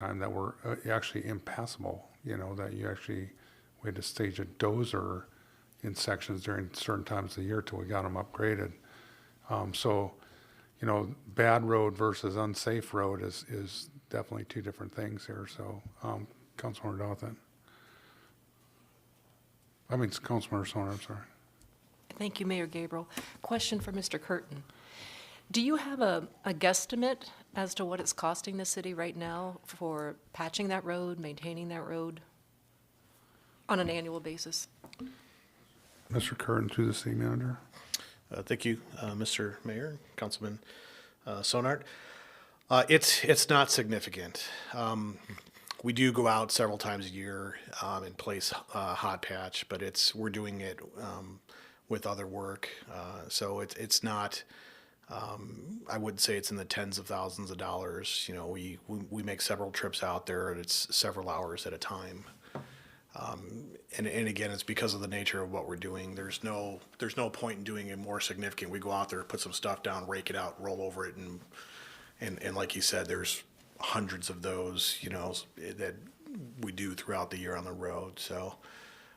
time that were actually impassable, that we had to stage a dozer in sections during certain times of the year till we got them upgraded. So, bad road versus unsafe road is definitely two different things here. So, Councilmember Dothan. It's Councilmember Soner, I'm sorry. Thank you, Mayor Gabriel. Question for Mr. Curtin. Do you have a guesstimate as to what it's costing the city right now for patching that road, maintaining that road on an annual basis? Mr. Curtin, through the city manager. Thank you, Mr. Mayor, Councilman Sonart. It's not significant. We do go out several times a year and place hot patch, but we're doing it with other work, so it's not. I wouldn't say it's in the tens of thousands of dollars. We make several trips out there, and it's several hours at a time. And again, it's because of the nature of what we're doing. There's no point in doing it more significant. We go out there, put some stuff down, rake it out, roll over it, and like you said, there's hundreds of those, that we do throughout the year on the road. So,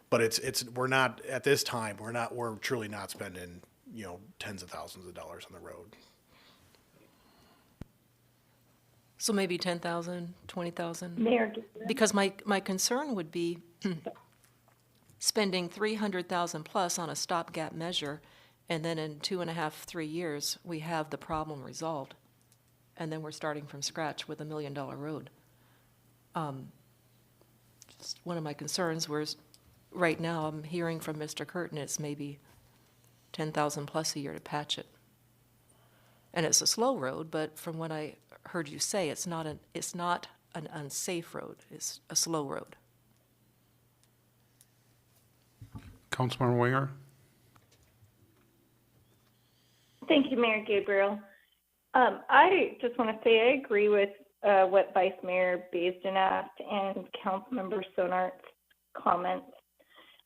but we're not at this time. We're truly not spending tens of thousands of dollars on the road. So maybe 10,000, 20,000? Mayor, Because my concern would be spending 300,000 plus on a stopgap measure, and then in 2.5, 3 years, we have the problem resolved. And then we're starting from scratch with $1 million road. Just one of my concerns was, right now, I'm hearing from Mr. Curtin, it's maybe 10,000 plus a year to patch it. And it's a slow road, but from what I heard you say, it's not an unsafe road, it's a slow road. Councilmember Winger. thank you, Mayor Gabriel. I just want to say I agree with what Vice Mayor Baisden asked and Councilmember Sonart's comments.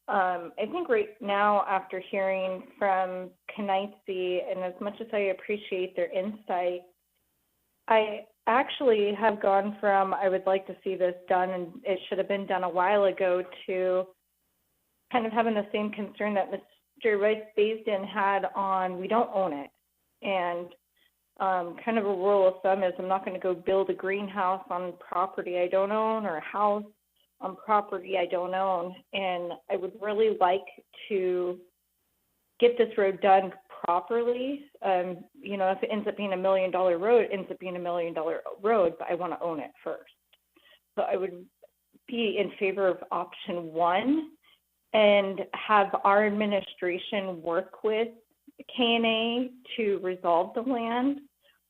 I think right now, after hearing from Kenaitze, and as much as I appreciate their insight, I actually have gone from I would like to see this done and it should have been done a while ago to kind of having the same concern that Mr. Vice Baisden had on we don't own it. And kind of a rule of thumb is I'm not going to go build a greenhouse on property I don't own or a house on property I don't own. And I would really like to get this road done properly. If it ends up being $1 million road, it ends up being $1 million road, but I want to own it first. So I would be in favor of option one and have our administration work with KNA to resolve the land.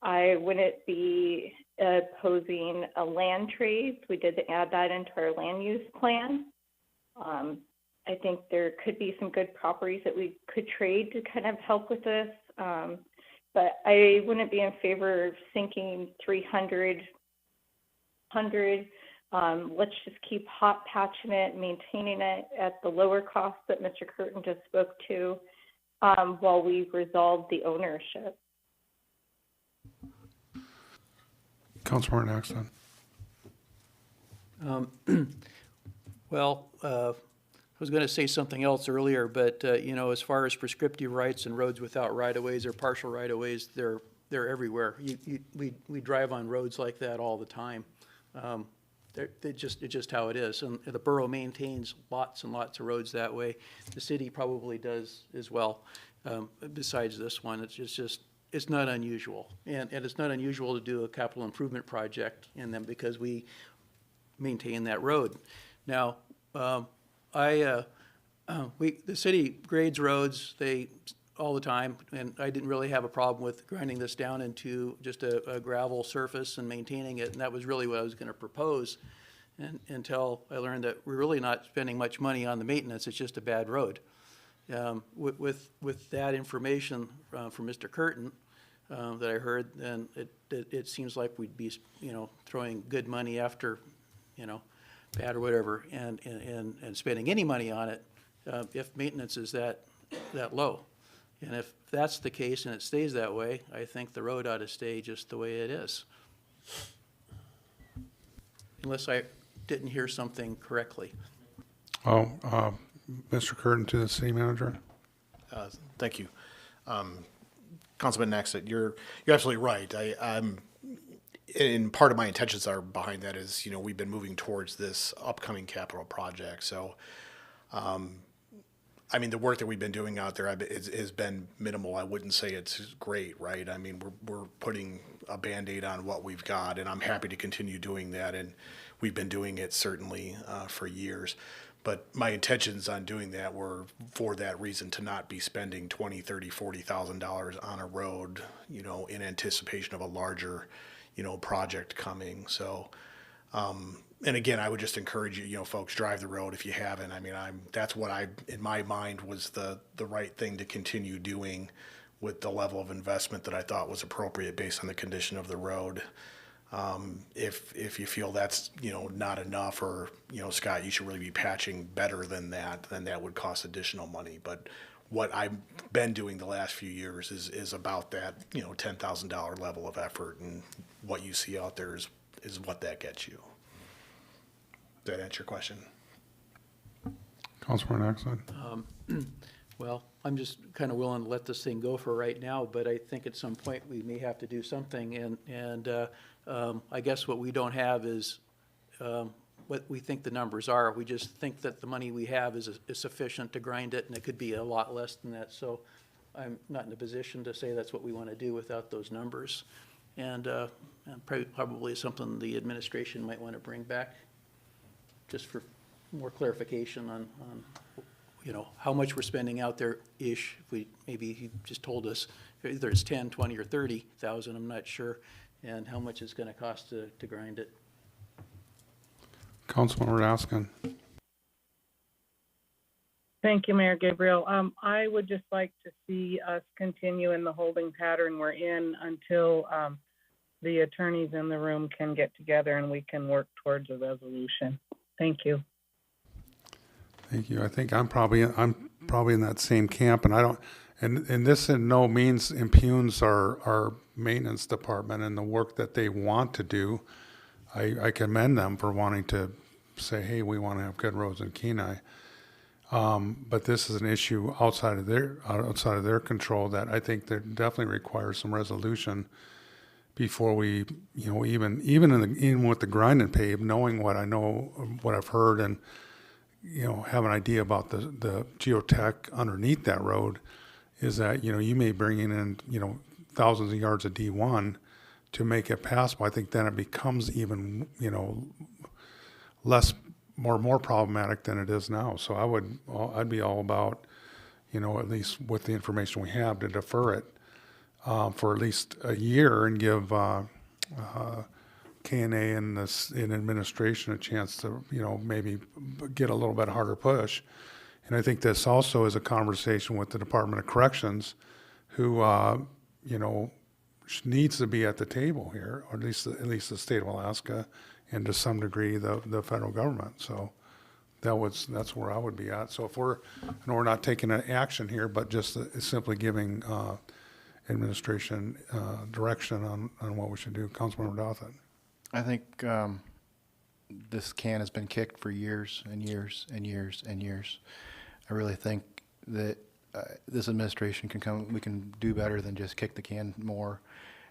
I wouldn't be opposing a land trade. We did add that into our land use plan. I think there could be some good properties that we could trade to kind of help with this. But I wouldn't be in favor of sinking 300. Let's just keep hot patching it, maintaining it at the lower cost that Mr. Curtin just spoke to while we resolve the ownership. Councilmember Axton. I was going to say something else earlier, but as far as prescriptive rights and roads without right-of-ways or partial right-of-ways, they're everywhere. We drive on roads like that all the time. It's just how it is. And the borough maintains lots and lots of roads that way. The city probably does as well. Besides this one, it's not unusual, and it's not unusual to do a capital improvement project in them because we maintain that road. Now, the city grades roads all the time, and I didn't really have a problem with grinding this down into just a gravel surface and maintaining it, and that was really what I was going to propose, until I learned that we're really not spending much money on the maintenance. It's just a bad road. With that information from Mr. Curtin that I heard, then it seems like we'd be throwing good money after bad or whatever, and spending any money on it if maintenance is that low. And if that's the case and it stays that way, I think the road ought to stay just the way it is. unless I didn't hear something correctly. Oh, Mr. Curtin to the city manager. Thank you. Councilman Naxit, you're absolutely right. And part of my intentions are behind that is, we've been moving towards this upcoming capital project. So, the work that we've been doing out there has been minimal. I wouldn't say it's great, right? We're putting a Band-Aid on what we've got, and I'm happy to continue doing that. And we've been doing it certainly for years. But my intentions on doing that were for that reason, to not be spending $20,000, $30,000, $40,000 on a road, in anticipation of a larger, project coming. So, and again, I would just encourage you, folks, drive the road if you haven't. That's what in my mind was the right thing to continue doing with the level of investment that I thought was appropriate based on the condition of the road. If you feel that's, not enough, or, Scott, you should really be patching better than that, then that would cost additional money. But what I've been doing the last few years is about that, $10,000 level of effort, and what you see out there is what that gets you. Does that answer your question? Councilman Axon. Well, I'm just kind of willing to let this thing go for right now, but I think at some point we may have to do something. And I guess what we don't have is what we think the numbers are. We just think that the money we have is sufficient to grind it, and it could be a lot less than that. So I'm not in a position to say that's what we want to do without those numbers. And probably something the administration might want to bring back, just for more clarification on how much we're spending out there-ish. Maybe he just told us either it's 10, 20, or 30,000, I'm not sure, and how much it's going to cost to grind it. Councilman Raskin. Thank you, Mayor Gabriel. I would just like to see us continue in the holding pattern we're in until the attorneys in the room can get together and we can work towards a resolution. Thank you. Thank you. I think I'm probably in that same camp, and this in no means impugns our maintenance department and the work that they want to do. I commend them for wanting to say, hey, we want to have good roads in Kenai. But this is an issue outside of their control that I think that definitely requires some resolution before we, even with the grind and pave, knowing what I know, what I've heard, and have an idea about the geotech underneath that road, is that you may bring in thousands of yards of D1 to make it passable. I think then it becomes even more problematic than it is now. So I'd be all about at least with the information we have, to defer it for at least a year and give K&A and in administration a chance to maybe get a little bit harder push. And I think this also is a conversation with the Department of Corrections, who needs to be at the table here, or at least the state of Alaska, and to some degree the federal government. So that's where I would be at. So if we're not taking an action here, but just simply giving administration direction on what we should do. Councilmember Douthat. I think this can has been kicked for years and years and years and years. I really think that this administration we can do better than just kick the can more.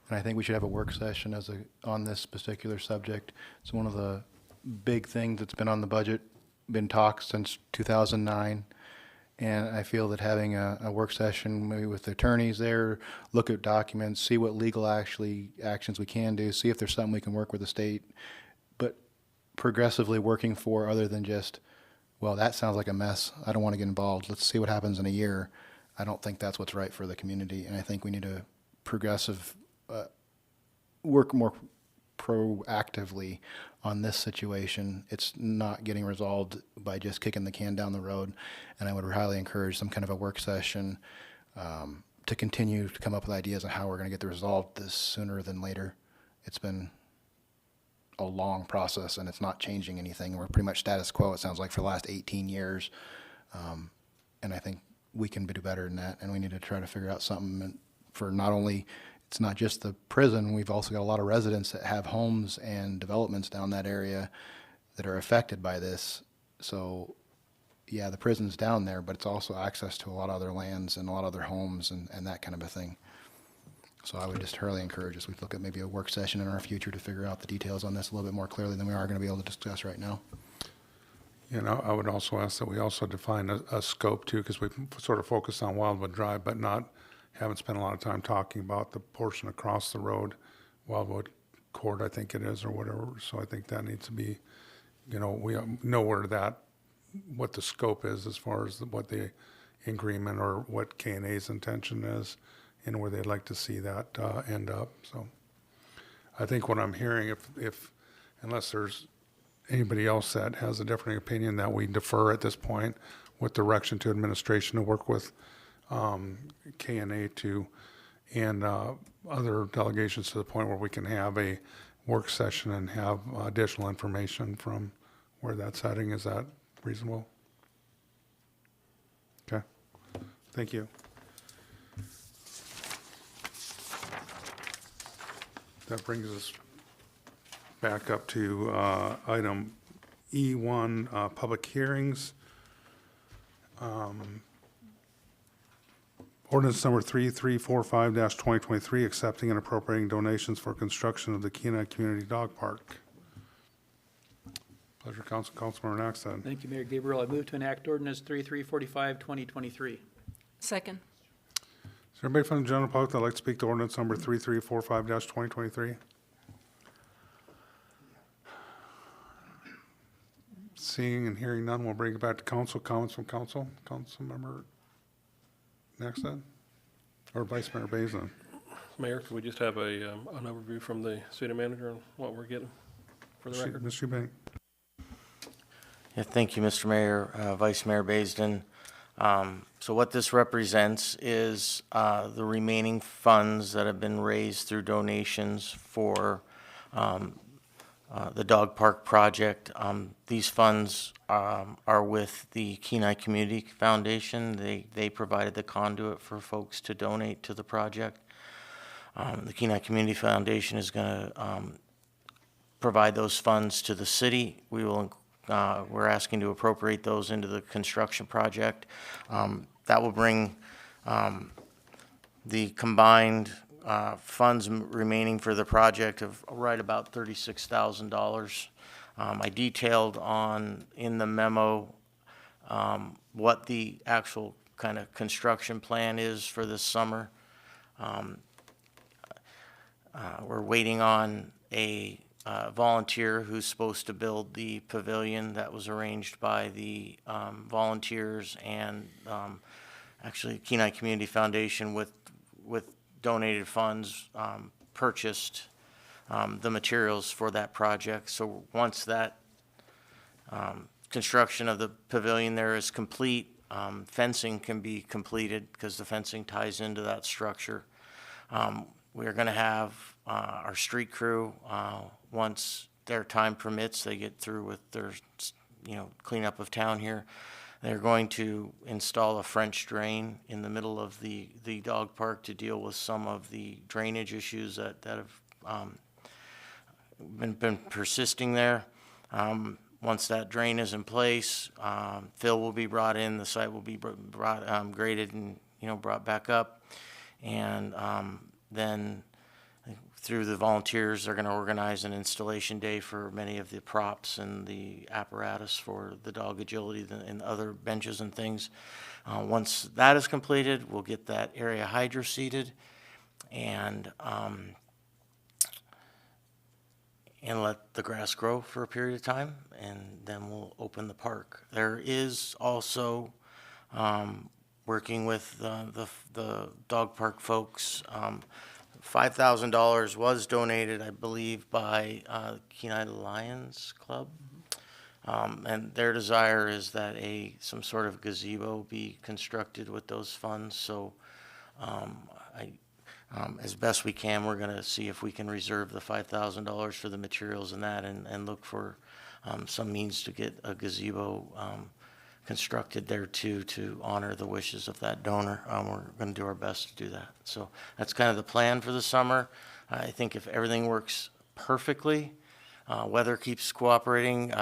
And I think we should have a work session on this particular subject. It's one of the big things that's been on the budget, been talked since 2009. And I feel that having a work session maybe with the attorneys there, look at documents, see what legal actions we can do, see if there's something we can work with the state, but progressively working for, other than just, well, that sounds like a mess, I don't want to get involved, let's see what happens in a year. I don't think that's what's right for the community, and I think we need to work more proactively on this situation. It's not getting resolved by just kicking the can down the road, and I would highly encourage some kind of a work session to continue to come up with ideas on how we're going to get the resolved this sooner than later. It's been a long process, and it's not changing anything. We're pretty much status quo, it sounds like, for the last 18 years, and I think we can do better than that, and we need to try to figure out something for not only it's not just the prison. We've also got a lot of residents that have homes and developments down that area that are affected by this. So, yeah, the prison's down there, but it's also access to a lot of other lands and a lot of other homes and that kind of a thing. So I would just thoroughly encourage us, we look at maybe a work session in our future to figure out the details on this a little bit more clearly than we are going to be able to discuss right now. You know, I would also ask that we also define a scope too, because we sort of focus on Wildwood Drive, but haven't spent a lot of time talking about the portion across the road, Wildwood Court, I think it is, or whatever. So I think that needs to be, you know, we know what the scope is as far as what the agreement or what K&A's intention is and where they'd like to see that end up. So I think what I'm hearing, if unless there's anybody else that has a different opinion, that we defer at this point with direction to administration to work with K&A and other delegations to the point where we can have a work session and have additional information from where that's heading. Is that reasonable? Okay. Thank you. That brings us back up to item E1, public hearings. Ordinance number 3345-2023, accepting and appropriating donations for construction of the Kenai Community Dog Park. Pleasure, Councilmember Naxton. Thank you, Mayor Gabriel. I move to enact ordinance 3345-2023. Second. Is there anybody from the general public that'd like to speak to ordinance number 3345-2023? Seeing and hearing none, we'll bring it back to council. Comments from council? Councilmember Naxton? Or Vice Mayor Basin? Mayor, could we just have an overview from the city manager on what we're getting for the record? Mr. Eubank. Yeah, thank you, Mr. Mayor, Vice Mayor Baisden. So what this represents is the remaining funds that have been raised through donations for the dog park project. These funds are with the Kenai Community Foundation. They provided the conduit for folks to donate to the project. The Kenai Community Foundation is going to provide those funds to the city. We're asking to appropriate those into the construction project. That will bring the combined funds remaining for the project of right about $36,000. I detailed in the memo what the actual kind of construction plan is for this summer. We're waiting on a volunteer who's supposed to build the pavilion that was arranged by the volunteers and actually Kenai Community Foundation with donated funds purchased the materials for that project. So once that construction of the pavilion there is complete, fencing can be completed because the fencing ties into that structure. We're going to have our street crew, once their time permits, they get through with their, cleanup of town here. They're going to install a French drain in the middle of the dog park to deal with some of the drainage issues that have been persisting there. Once that drain is in place, fill will be brought in, the site will be graded and brought back up, and then through the volunteers, they're going to organize an installation day for many of the props and the apparatus for the dog agility and other benches and things. Once that is completed, we'll get that area hydro-seeded and let the grass grow for a period of time, and then we'll open the park. There is also working with the dog park folks. $5,000 was donated, I believe, by Kenai Lions Club, and their desire is that some sort of gazebo be constructed with those funds. So, as best we can, we're going to see if we can reserve the $5,000 for the materials and that, and look for some means to get a gazebo constructed there too to honor the wishes of that donor. We're going to do our best to do that. So that's kind of the plan for the summer. I think if everything works perfectly, weather keeps cooperating,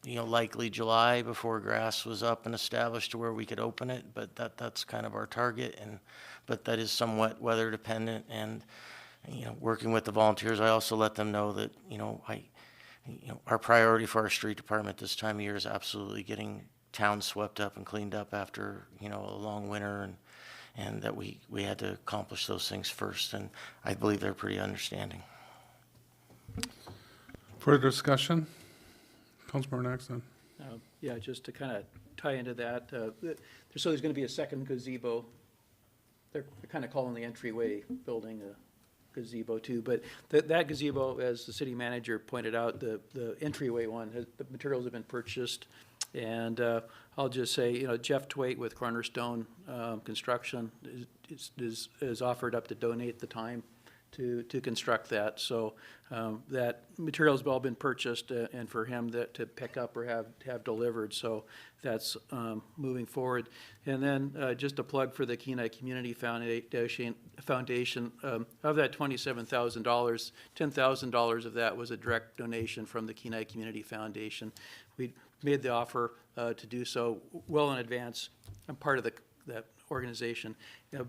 likely July before grass was up and established to where we could open it, but that's kind of our target. But that is somewhat weather dependent, and working with the volunteers, I also let them know that our priority for our street department this time of year is absolutely getting town swept up and cleaned up after a long winter, and that we had to accomplish those things first, and I believe they're pretty understanding. Further discussion? Councilmember Nexon. Yeah, just to kind of tie into that, there's going to be a second gazebo. They're kind of calling the entryway building a gazebo too, but that gazebo, as the city manager pointed out, the entryway one, the materials have been purchased. And I'll just say, Jeff Twait with Cornerstone Construction is offered up to donate the time to construct that. So that material's all been purchased, and for him to pick up or have delivered. So that's moving forward. And then just a plug for the Kenai Community Foundation. Of that $27,000, $10,000 of that was a direct donation from the Kenai Community Foundation. We made the offer to do so well in advance. I'm part of that organization,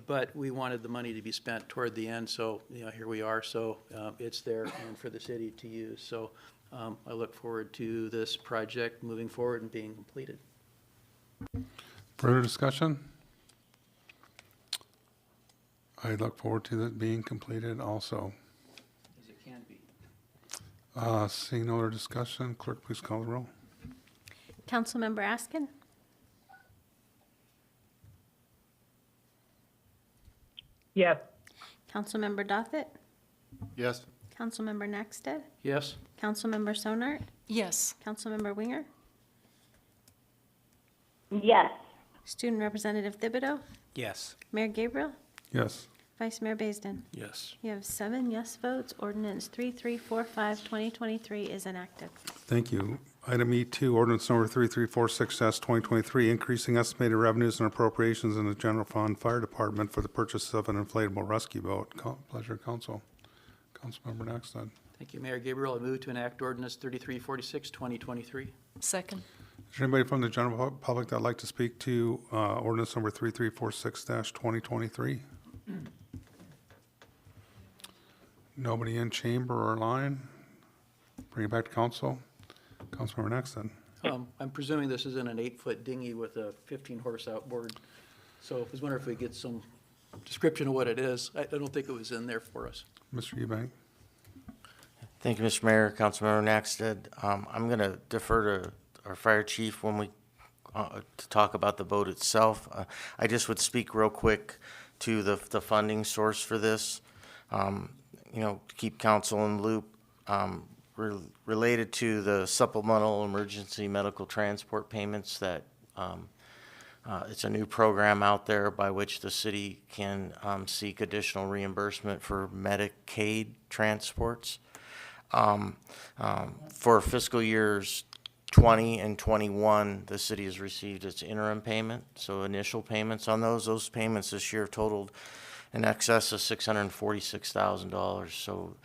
but we wanted the money to be spent toward the end, so here we are. So it's there and for the city to use. So I look forward to this project moving forward and being completed. Further discussion? I look forward to it being completed also. As it can be. Seeing no other discussion, clerk, please call the roll. Councilmember Askin? Yes. Councilmember Dothett? Yes. Councilmember Naxted? Yes? Councilmember Sonart? Yes. Councilmember Winger? Yes. Student Representative Thibodeau? Yes. Mayor Gabriel? Yes. Vice Mayor Baisden? Yes. You have 7 yes votes. Ordinance 3345, 2023 is enacted. Thank you. Item E2, ordinance number 3346-2023, increasing estimated revenues and appropriations in the general fund fire department for the purchase of an inflatable rescue boat. Pleasure, council. Councilmember Nexon. Thank you, Mayor Gabriel. I move to enact ordinance 3346, 2023. Second. Is there anybody from the general public that'd like to speak to ordinance number 3346-2023? Nobody in chamber or line? Bring it back to council. Councilmember Nexon. I'm presuming this is in an 8-foot dinghy with a 15-horse outboard. So I was wondering if we get some description of what it is. I don't think it was in there for us. Mr. Eubank. Thank you, Mr. Mayor, Councilmember Naxted. I'm going to defer to our fire chief when we to talk about the boat itself. I just would speak real quick to the funding source for this. To keep council in the loop, related to the supplemental emergency medical transport payments that it's a new program out there by which the city can seek additional reimbursement for Medicaid transports. For fiscal years 20 and 21, the city has received its interim payment, so initial payments on those payments this year totaled in excess of $646,000. So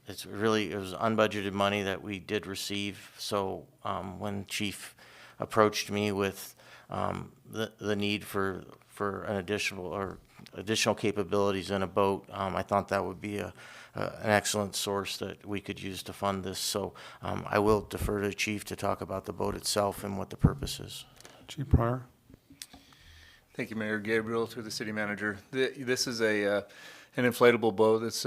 it was unbudgeted money that we did receive. So when Chief approached me with the need for an additional capabilities in a boat, I thought that would be an excellent source that we could use to fund this. So I will defer to Chief to talk about the boat itself and what the purpose is. Chief Pryor. Thank you, Mayor Gabriel, through the city manager. This is an inflatable boat that's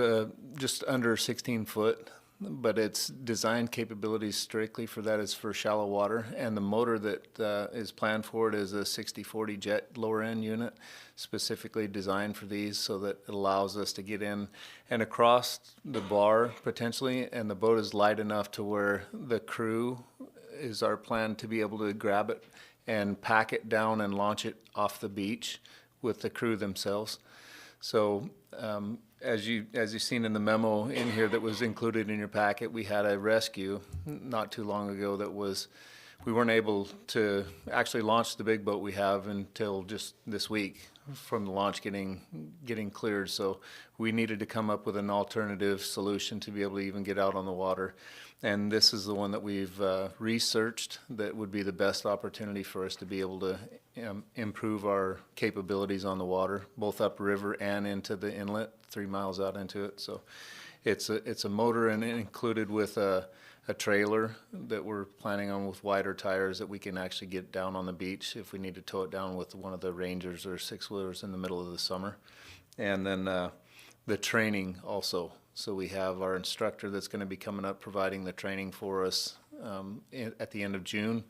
just under 16 foot, but its design capabilities strictly for that is for shallow water, and the motor that is planned for it is a 6040 jet lower end unit, specifically designed for these, so that it allows us to get in and across the bar potentially, and the boat is light enough to where the crew is our plan to be able to grab it and pack it down and launch it off the beach with the crew themselves. So as you've seen in the memo in here that was included in your packet, we had a rescue not too long ago that was we weren't able to actually launch the big boat we have until just this week from the launch getting cleared. So we needed to come up with an alternative solution to be able to even get out on the water. And this is the one that we've researched that would be the best opportunity for us to be able to improve our capabilities on the water, both upriver and into the inlet, 3 miles out into it. So it's a motor and included with a trailer that we're planning on with wider tires that we can actually get down on the beach if we need to tow it down with one of the Rangers or six-wheelers in the middle of the summer. And then the training also. So we have our instructor that's going to be coming up providing the training for us at the end of June.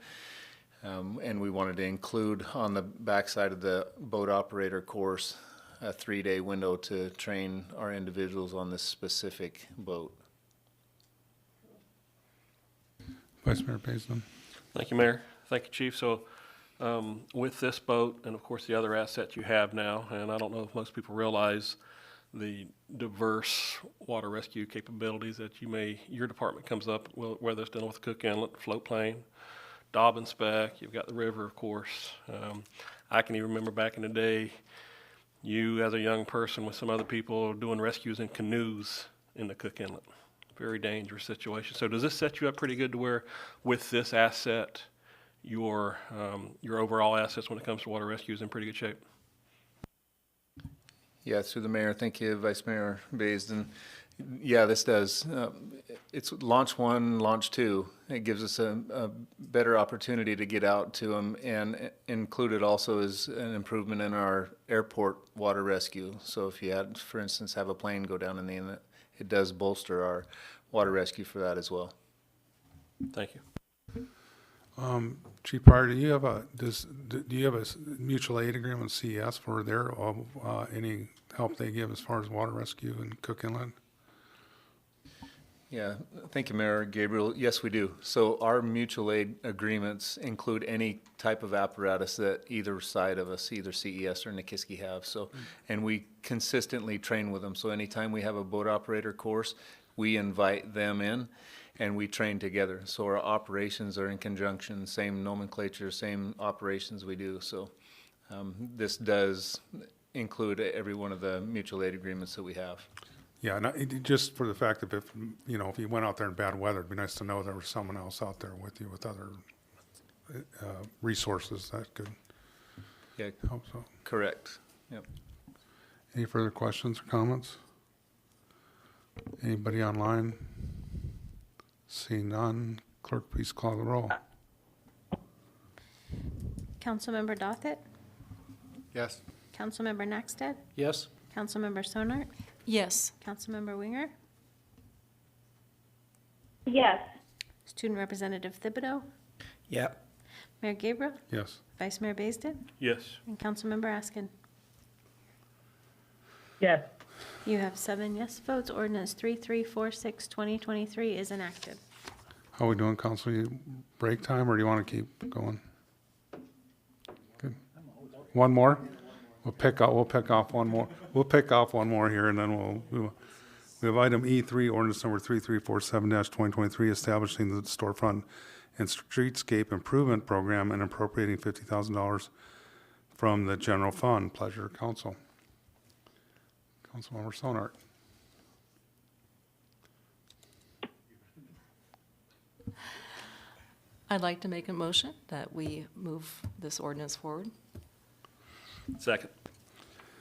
And we wanted to include on the backside of the boat operator course a 3-day window to train our individuals on this specific boat. Vice Mayor Baisden. Thank you, Mayor. Thank you, Chief. So with this boat and, of course, the other assets you have now, and I don't know if most people realize the diverse water rescue capabilities that your department comes up, whether it's dealing with Cook Inlet, float plane, Dobbin spec, you've got the river, of course. I can even remember back in the day, you as a young person with some other people doing rescues in canoes in the Cook Inlet. Very dangerous situation. So does this set you up pretty good to where with this asset, your overall assets when it comes to water rescue is in pretty good shape? Yeah, through the mayor. Thank you, Vice Mayor Baisden. Yeah, this does. It's launch 1, launch 2. It gives us a better opportunity to get out to them, and included also is an improvement in our airport water rescue. So if you had, for instance, have a plane go down in the inlet, it does bolster our water rescue for that as well. Thank you. Chief Pryor, do you have a mutual aid agreement with CES for their any help they give as far as water rescue in Cook Inlet? Yeah, thank you, Mayor Gabriel. Yes, we do. So our mutual aid agreements include any type of apparatus that either side of us, either CES or Nikiski have. So, and we consistently train with them. So anytime we have a boat operator course, we invite them in and we train together. So our operations are in conjunction, same nomenclature, same operations we do. So this does include every one of the mutual aid agreements that we have. Yeah, just for the fact that if you went out there in bad weather, it'd be nice to know there was someone else out there with you with other resources that could help. So. Correct. Yep. Any further questions or comments? Anybody online? Seeing none, clerk, please call the roll. Councilmember Dothit? Yes. Councilmember Naxted? Yes? Councilmember Sonart? Yes. Councilmember Winger? Yes. Student Representative Thibodeau? Yep. Mayor Gabriel? Yes. Vice Mayor Baisden? Yes. And Councilmember Askin? Yes. You have 7 yes votes. Ordinance 3346, 2023 is enacted. How are we doing, Council? You break time, or do you want to keep going? Good. One more? We'll pick off one more. We'll pick off one more here, and then we have item E3, ordinance number 3347-2023, establishing the storefront and streetscape improvement program and appropriating $50,000 from the general fund. Pleasure, Council. Councilmember Sonart. I'd like to make a motion that we move this ordinance forward. Second.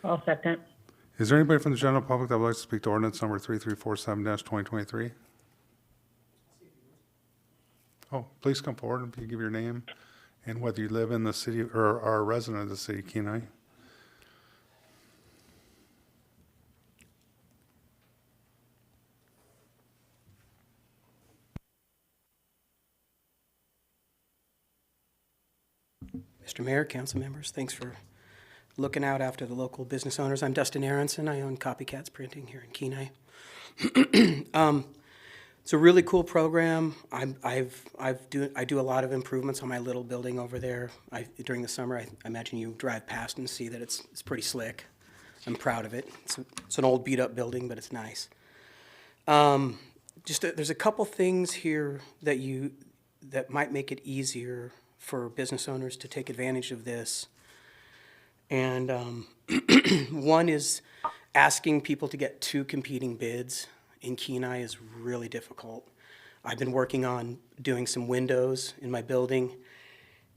I'll second. Is there anybody from the general public that would like to speak to ordinance number 3347-2023? Oh, please come forward and give your name and whether you live in the city or are a resident of the city of Kenai. Mr. Mayor, council members, thanks for looking out after the local business owners. I'm Dustin Aronson. I own Copycats Printing here in Kenai. It's a really cool program. I do a lot of improvements on my little building over there. During the summer, I imagine you drive past and see that it's pretty slick. I'm proud of it. It's an old beat up building, but it's nice. There's a couple things here that that might make it easier for business owners to take advantage of this. And one is asking people to get 2 competing bids in Kenai is really difficult. I've been working on doing some windows in my building,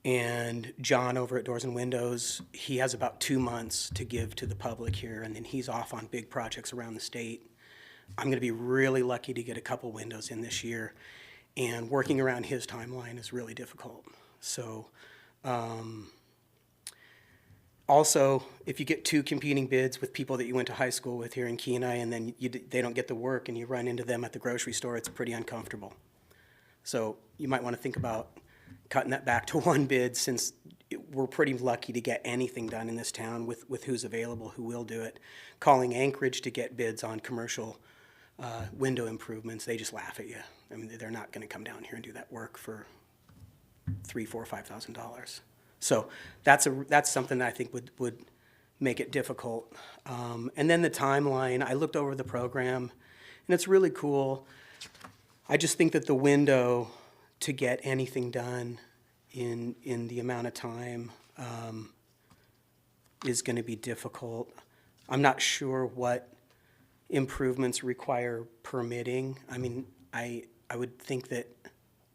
and John over at Doors and Windows, he has about 2 months to give to the public here, and then he's off on big projects around the state. I'm gonna be really lucky to get a couple windows in this year, and working around his timeline is really difficult. So, also, if you get 2 competing bids with people that you went to high school with here in Kenai, and then they don't get the work and you run into them at the grocery store, it's pretty uncomfortable. So you might want to think about cutting that back to 1 bid, since we're pretty lucky to get anything done in this town with who's available, who will do it. Calling Anchorage to get bids on commercial window improvements, they just laugh at you. I mean, they're not going to come down here and do that work for $3,000, $4,000, $5,000. So that's something that I think would make it difficult. And then the timeline, I looked over the program, and it's really cool. I just think that the window to get anything done in the amount of time is going to be difficult. I'm not sure what improvements require permitting. I mean, I would think that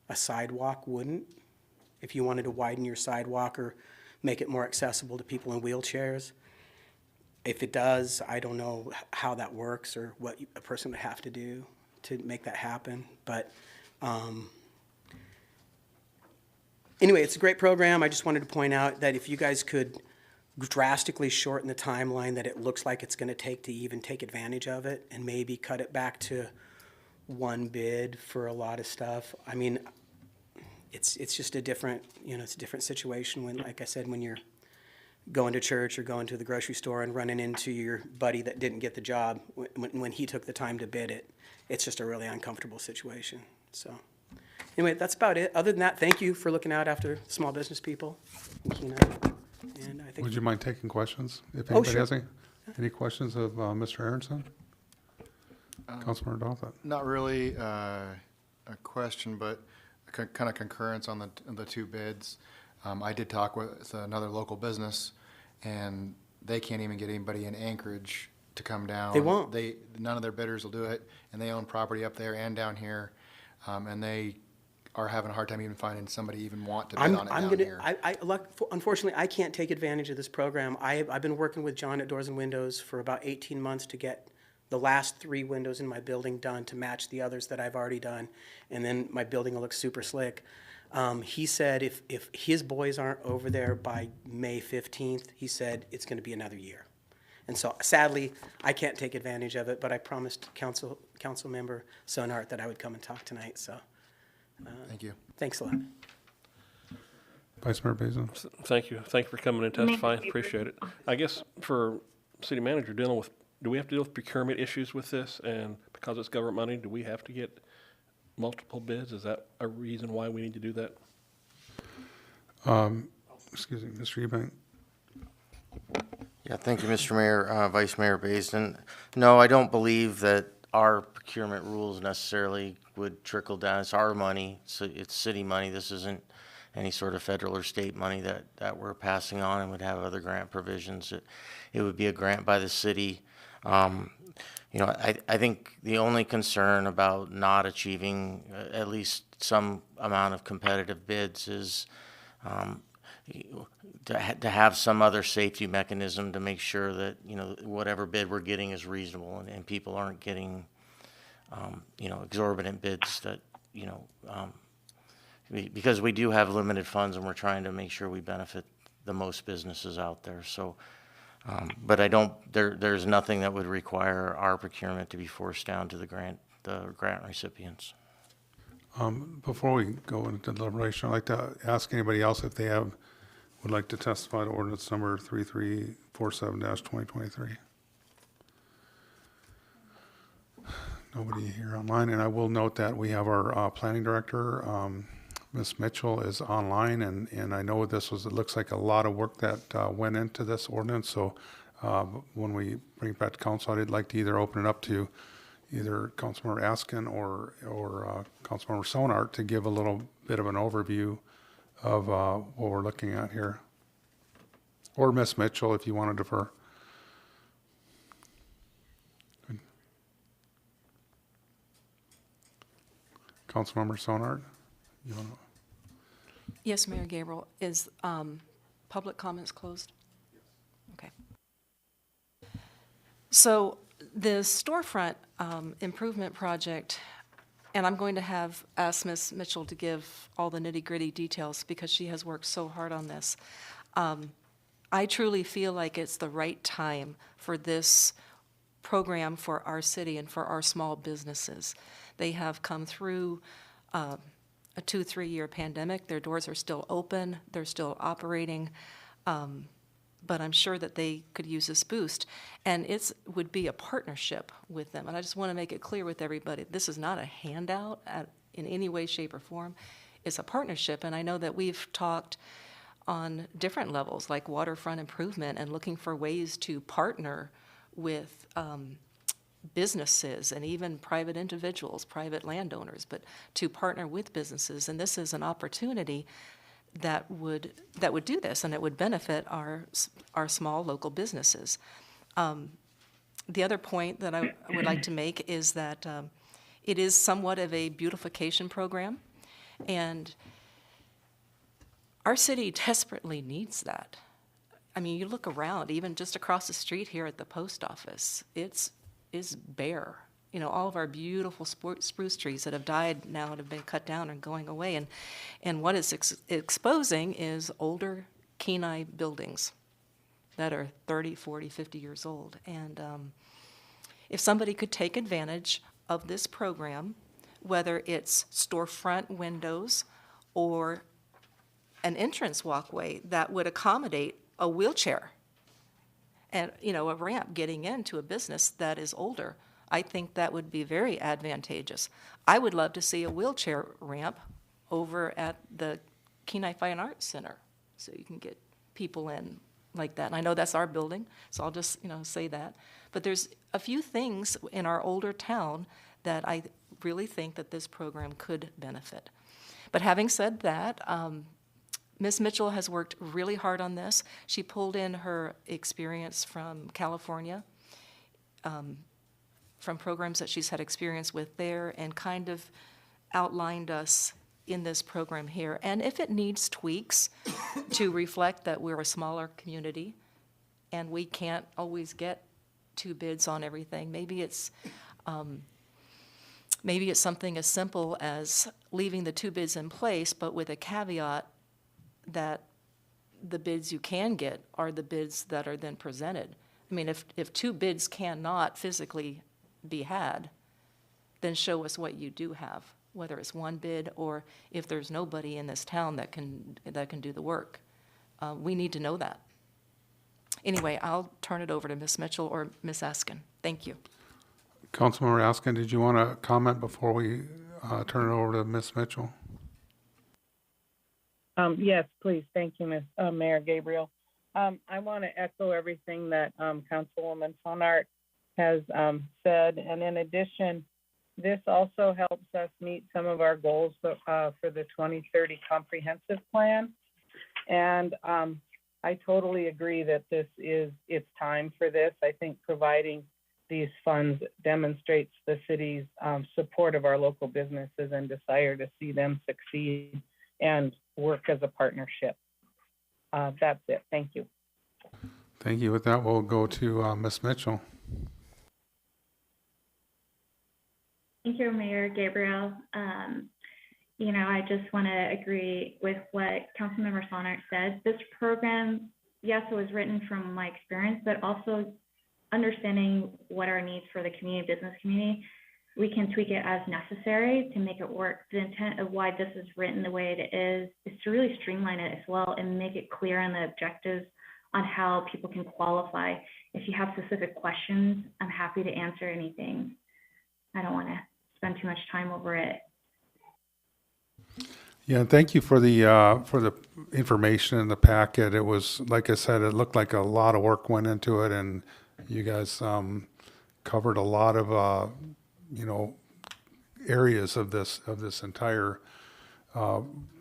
a sidewalk wouldn't. If you wanted to widen your sidewalk or make it more accessible to people in wheelchairs. If it does, I don't know how that works or what a person would have to do to make that happen. But anyway, it's a great program. I just wanted to point out that if you guys could drastically shorten the timeline that it looks like it's going to take to even take advantage of it, and maybe cut it back to 1 bid for a lot of stuff. I mean, it's just a different, it's a different situation when, like I said, when you're going to church or going to the grocery store and running into your buddy that didn't get the job when he took the time to bid it. It's just a really uncomfortable situation. So anyway, that's about it. Other than that, thank you for looking out after small business people. And I think. Would you mind taking questions? If Oh, anybody sure. has any questions of Mr. Aronson? Councilmember Dothat? Not really a question, but kind of concurrence on the 2 bids. I did talk with another local business, and they can't even get anybody in Anchorage to come down. They won't. None of their bidders will do it, and they own property up there and down here, and they are having a hard time even finding somebody even want to bid on it down here. Unfortunately, I can't take advantage of this program. I've been working with John at Doors and Windows for about 18 months to get the last 3 windows in my building done to match the others that I've already done, and then my building will look super slick. He said if his boys aren't over there by May 15th, he said it's going to be another year. And so sadly, I can't take advantage of it, but I promised council member Sonart that I would come and talk tonight. So Thank you. Thanks a lot. Vice Mayor Basin? Thank you. Thank you for coming and testifying. Appreciate it. I guess for city manager, do we have to deal with procurement issues with this? And because it's government money, do we have to get multiple bids? Is that a reason why we need to do that? Excuse me, Mr. Eubank? Yeah, thank you, Mr. Mayor, Vice Mayor Basin. No, I don't believe that our procurement rules necessarily would trickle down. It's our money, so it's city money. This isn't any sort of federal or state money that we're passing on and would have other grant provisions. It would be a grant by the city. I think the only concern about not achieving at least some amount of competitive bids is to have some other safety mechanism to make sure that, whatever bid we're getting is reasonable and people aren't getting, exorbitant bids that, because we do have limited funds and we're trying to make sure we benefit the most businesses out there. So, but there's nothing that would require our procurement to be forced down to the grant recipients. Before we go into deliberation, I'd like to ask anybody else if they would like to testify to ordinance number 3347-2023. Nobody here online, and I will note that we have our planning director, Ms. Mitchell, is online, and I know it looks like a lot of work that went into this ordinance. So when we bring it back to council, I'd like to either open it up to either Councilmember Askin or Councilmember Sonart to give a little bit of an overview of what we're looking at here. Or Ms. Mitchell, if you want to defer. Councilmember Sonart, you want to? Yes, Mayor Gabriel, is public comments closed? Okay. So the storefront improvement project, and I'm going to ask Ms. Mitchell to give all the nitty-gritty details because she has worked so hard on this. I truly feel like it's the right time for this program for our city and for our small businesses. They have come through a 2-3 year pandemic. Their doors are still open. They're still operating. But I'm sure that they could use this boost. And it would be a partnership with them. And I just want to make it clear with everybody, this is not a handout in any way, shape, or form. It's a partnership. And I know that we've talked on different levels, like waterfront improvement and looking for ways to partner with businesses and even private individuals, private landowners, but to partner with businesses. And this is an opportunity that would do this, and it would benefit our small local businesses. The other point that I would like to make is that it is somewhat of a beautification program, and our city desperately needs that. I mean, you look around, even just across the street here at the post office, it's bare. You know, all of our beautiful spruce trees that have died now and have been cut down and going away. And what it's exposing is older Kenai buildings that are 30, 40, 50 years old. And if somebody could take advantage of this program, whether it's storefront windows or an entrance walkway that would accommodate a wheelchair and, you know, a ramp getting into a business that is older, I think that would be very advantageous. I would love to see a wheelchair ramp over at the Kenai Fine Arts Center so you can get people in like that. And I know that's our building, so I'll just, say that. But there's a few things in our older town that I really think that this program could benefit. But having said that, Ms. Mitchell has worked really hard on this. She pulled in her experience from California, from programs that she's had experience with there, and kind of outlined us in this program here. And if it needs tweaks to reflect that we're a smaller community and we can't always get 2 bids on everything, maybe it's something as simple as leaving the 2 bids in place, but with a caveat that the bids you can get are the bids that are then presented. I mean, if 2 bids cannot physically be had, then show us what you do have, whether it's 1 bid or if there's nobody in this town that can do the work. We need to know that. Anyway, I'll turn it over to Ms. Mitchell or Ms. Askin. Thank you. Councilmember Askin, did you want to comment before we turn it over to Ms. Mitchell? Yes, please. Thank you, Mayor Gabriel. I want to echo everything that Councilwoman Sonart has said. And in addition, this also helps us meet some of our goals for the 2030 comprehensive plan. And I totally agree that it's time for this. I think providing these funds demonstrates the city's support of our local businesses and desire to see them succeed and work as a partnership. That's it. Thank you. Thank you. With that, we'll go to Ms. Mitchell. Thank you, Mayor Gabriel. I just want to agree with what Councilmember Sonart said. This program, yes, it was written from my experience, but also understanding what our needs for the business community. We can tweak it as necessary to make it work. The intent of why this is written the way it is to really streamline it as well and make it clear on the objectives on how people can qualify. If you have specific questions, I'm happy to answer anything. I don't want to spend too much time over it. Yeah, and thank you for the information in the packet. It was, like I said, it looked like a lot of work went into it, and you guys covered a lot of you know, areas of this entire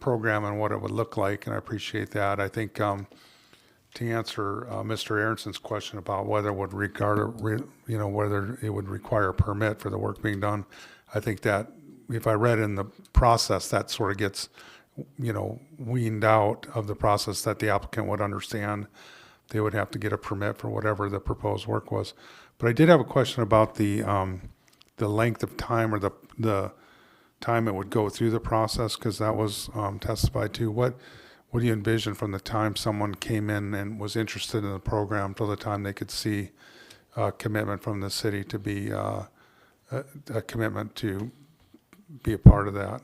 program and what it would look like, and I appreciate that. I think to answer Mr. Aaronson's question about whether it would whether it would require a permit for the work being done, I think that if I read in the process, that sort of gets, you know, weaned out of the process, that the applicant would understand they would have to get a permit for whatever the proposed work was. But I did have a question about the length of time, or the time it would go through the process, because that was testified to. What do you envision from the time someone came in and was interested in the program till the time they could see a commitment from the city to be a commitment to be a part of that?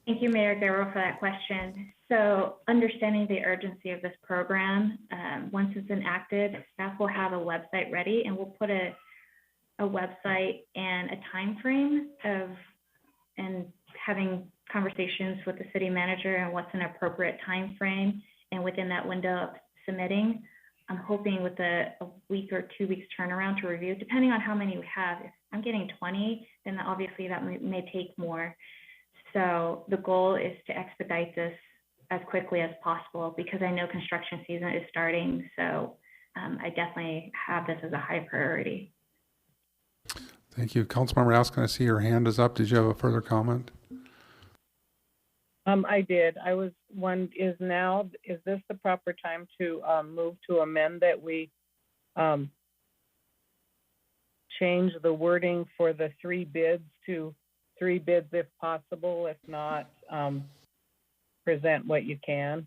Thank you, Mayor Guerrero, for that question. So understanding the urgency of this program, once it's enacted, staff will have a website ready, and we'll put a website and a time frame and having conversations with the city manager and what's an appropriate time frame, and within that window of submitting. I'm hoping with a week or 2 weeks turnaround to review, depending on how many we have. If I'm getting 20, then obviously that may take more. So the goal is to expedite this as quickly as possible, because I know construction season is starting. So I definitely have this as a high priority. Thank you. Councilmember Askin, I see your hand is up. Did you have a further comment? I did. Is this the proper time to move to amend that we change the wording for the 3 bids to 3 bids if possible, if not, present what you can?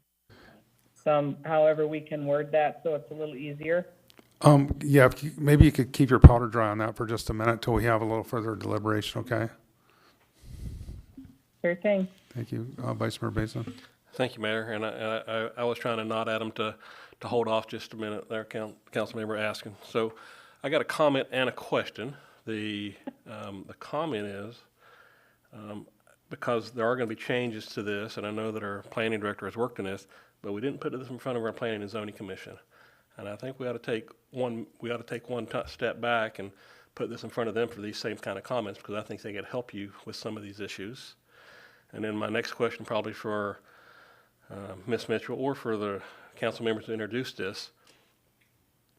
However we can word that so it's a little easier. Yeah, maybe you could keep your powder dry on that for just a minute till we have a little further deliberation, okay? Sure thing. Thank you. Vice Mayor Basin. Thank you, Mayor. And I was trying to nod at him to hold off just a minute there, Councilmember Askin. So I got a comment and a question. The comment is, because there are going to be changes to this, and I know that our planning director has worked on this, but we didn't put this in front of our Planning and Zoning Commission. And I think we ought to take one step back and put this in front of them for these same kind of comments, because I think they could help you with some of these issues. And then my next question, probably for Ms. Mitchell or for the council members who introduced this: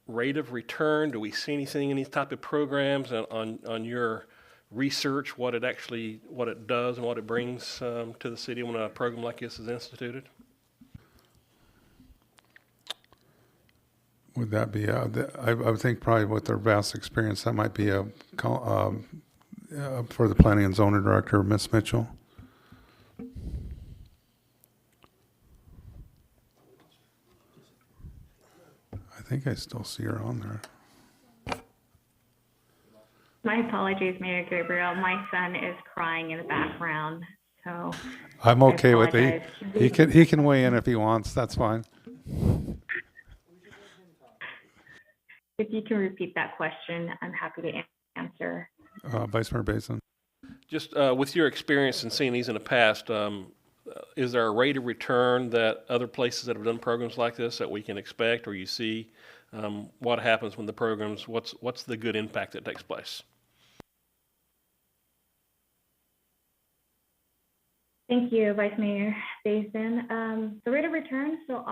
rate of return. Do we see anything in these type of programs on your research, what it does and what it brings to the city when a program like this is instituted? Would that be, I would think probably with their vast experience, that might be for the Planning and Zoning Director, Ms. Mitchell. I think I still see her on there. My apologies, Mayor Gabriel. My son is crying in the background, so. I'm okay with it. apologize. He can weigh in if he wants. That's fine. If you can repeat that question, I'm happy to answer. Vice Mayor Basin. Just with your experience in seeing these in the past, is there a rate of return that other places that have done programs like this that we can expect, or you see what happens when the programs, what's the good impact that takes place? Thank you, Vice Mayor Basin. The rate of return, so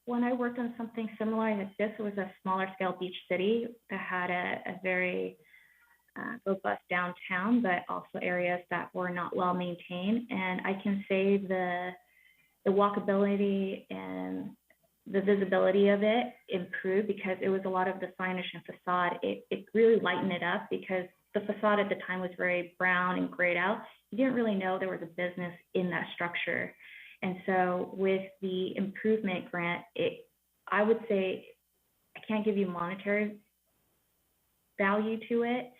when I worked on something similar like this, it was a smaller scale beach city that had a very robust downtown, but also areas that were not well maintained. And I can say the walkability and the visibility of it improved, because it was a lot of the signage and facade. It really lightened it up, because the facade at the time was very brown and grayed out. You didn't really know there was a business in that structure. And so with the improvement grant, I would say I can't give you monetary value to it,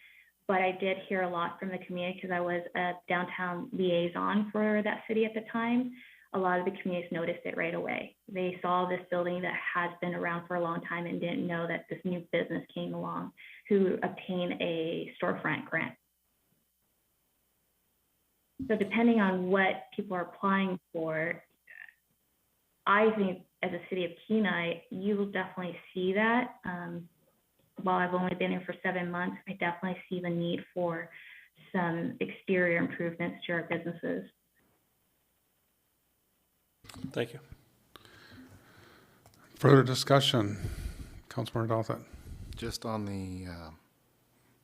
but I did hear a lot from the community, because I was a downtown liaison for that city at the time. A lot of the communities noticed it right away. They saw this building that has been around for a long time and didn't know that this new business came along to obtain a storefront grant. So depending on what people are applying for, I think as a city of Kenai, you will definitely see that. while I've only been here for 7 months, I definitely see the need for some exterior improvements to our businesses. Thank you. Further discussion, Councilmember Dothett. Just on the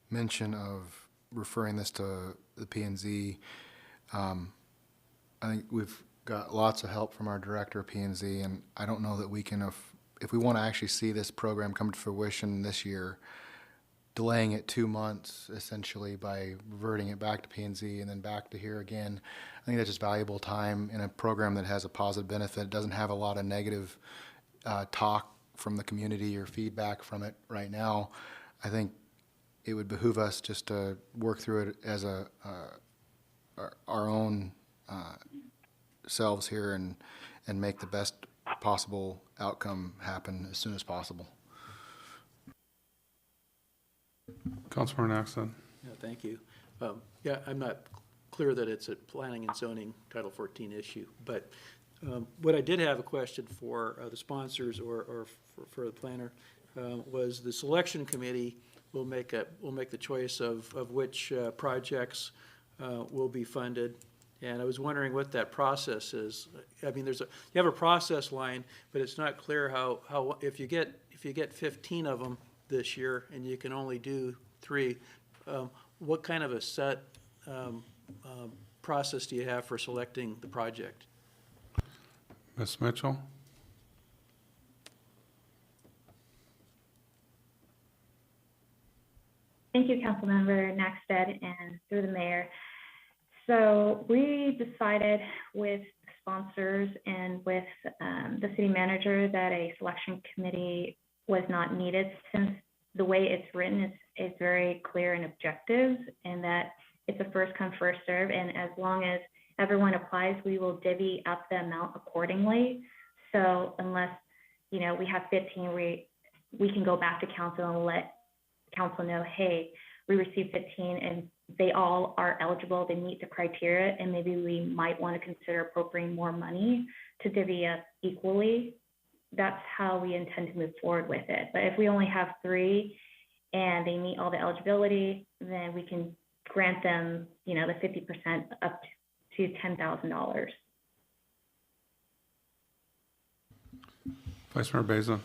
mention of referring this to the P&Z, I think we've got lots of help from our director of P&Z, and I don't know that we can, if we want to actually see this program come to fruition this year, delaying it 2 months essentially by reverting it back to P&Z and then back to here again, I think that's just valuable time in a program that has a positive benefit. It doesn't have a lot of negative talk from the community or feedback from it right now. I think it would behoove us just to work through it as our own selves here and make the best possible outcome happen as soon as possible. Councilmember Naxton. Yeah, thank you. Yeah, I'm not clear that it's a planning and zoning Title 14 issue, but what I did have a question for the sponsors or for the planner was the selection committee will make the choice of which projects will be funded. And I was wondering what that process is. I mean, you have a process line, but it's not clear how if you get 15 of them this year and you can only do 3, what kind of a set process do you have for selecting the project? Ms. Mitchell. Thank you, Councilmember Naxted, and through the mayor. So we decided with sponsors and with the city manager that a selection committee was not needed, since the way it's written is very clear and objective, and that it's a first come, first serve, and as long as everyone applies, we will divvy up the amount accordingly. So unless, we have 15, we can go back to council and let council know, hey, we received 15 and they all are eligible, they meet the criteria, and maybe we might want to consider appropriating more money to divvy up equally. That's how we intend to move forward with it. But if we only have 3 and they meet all the eligibility, then we can grant them, the 50% up to $10,000. Vice Mayor Beza.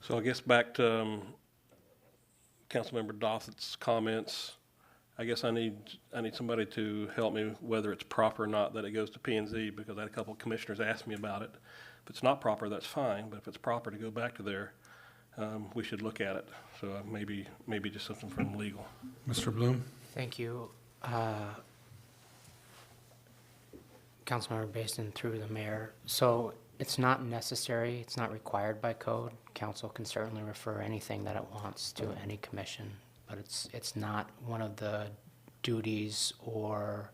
So I guess back to Councilmember Dothat's comments. I guess I need somebody to help me whether it's proper or not that it goes to P&Z, because I had a couple of commissioners ask me about it. If it's not proper, that's fine, but if it's proper to go back to there, we should look at it. So maybe just something from legal. Mr. Bloom. Thank you. Councilmember Basin through the mayor. So it's not necessary, it's not required by code. Council can certainly refer anything that it wants to any commission, but it's not one of the duties or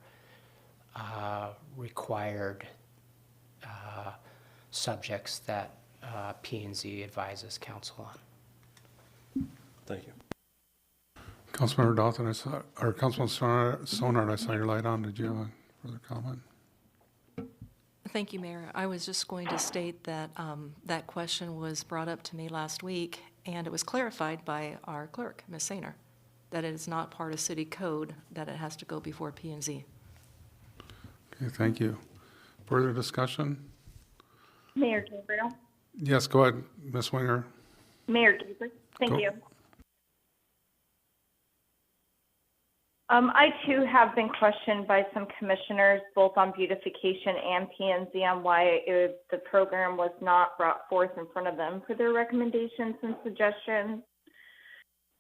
required subjects that P&Z advises council on. Thank you. Councilmember Dothett, or Councilman Sonard, I saw your light on. Did you have a further comment? Thank you, Mayor. I was just going to state that that question was brought up to me last week, and it was clarified by our clerk, Ms. Sainer, that it is not part of city code, that it has to go before P&Z. Okay, thank you. Further discussion? Mayor Gabriel. Yes, go ahead, Ms. Winger. Mayor Gabriel, thank Go. you. I too have been questioned by some commissioners, both on beautification and P&Z, on why the program was not brought forth in front of them for their recommendations and suggestions.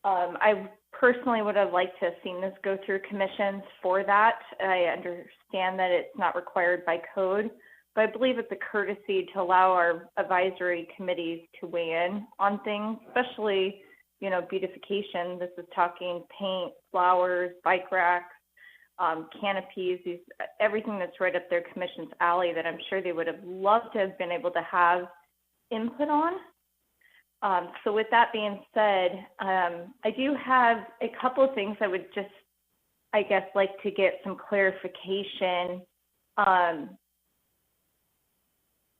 I personally would have liked to have seen this go through commissions for that. I understand that it's not required by code, but I believe it's a courtesy to allow our advisory committees to weigh in on things, especially beautification. This is talking paint, flowers, bike racks, canopies, everything that's right up their commission's alley that I'm sure they would have loved to have been able to have input on. So with that being said, I do have a couple of things I would just, I guess, like to get some clarification.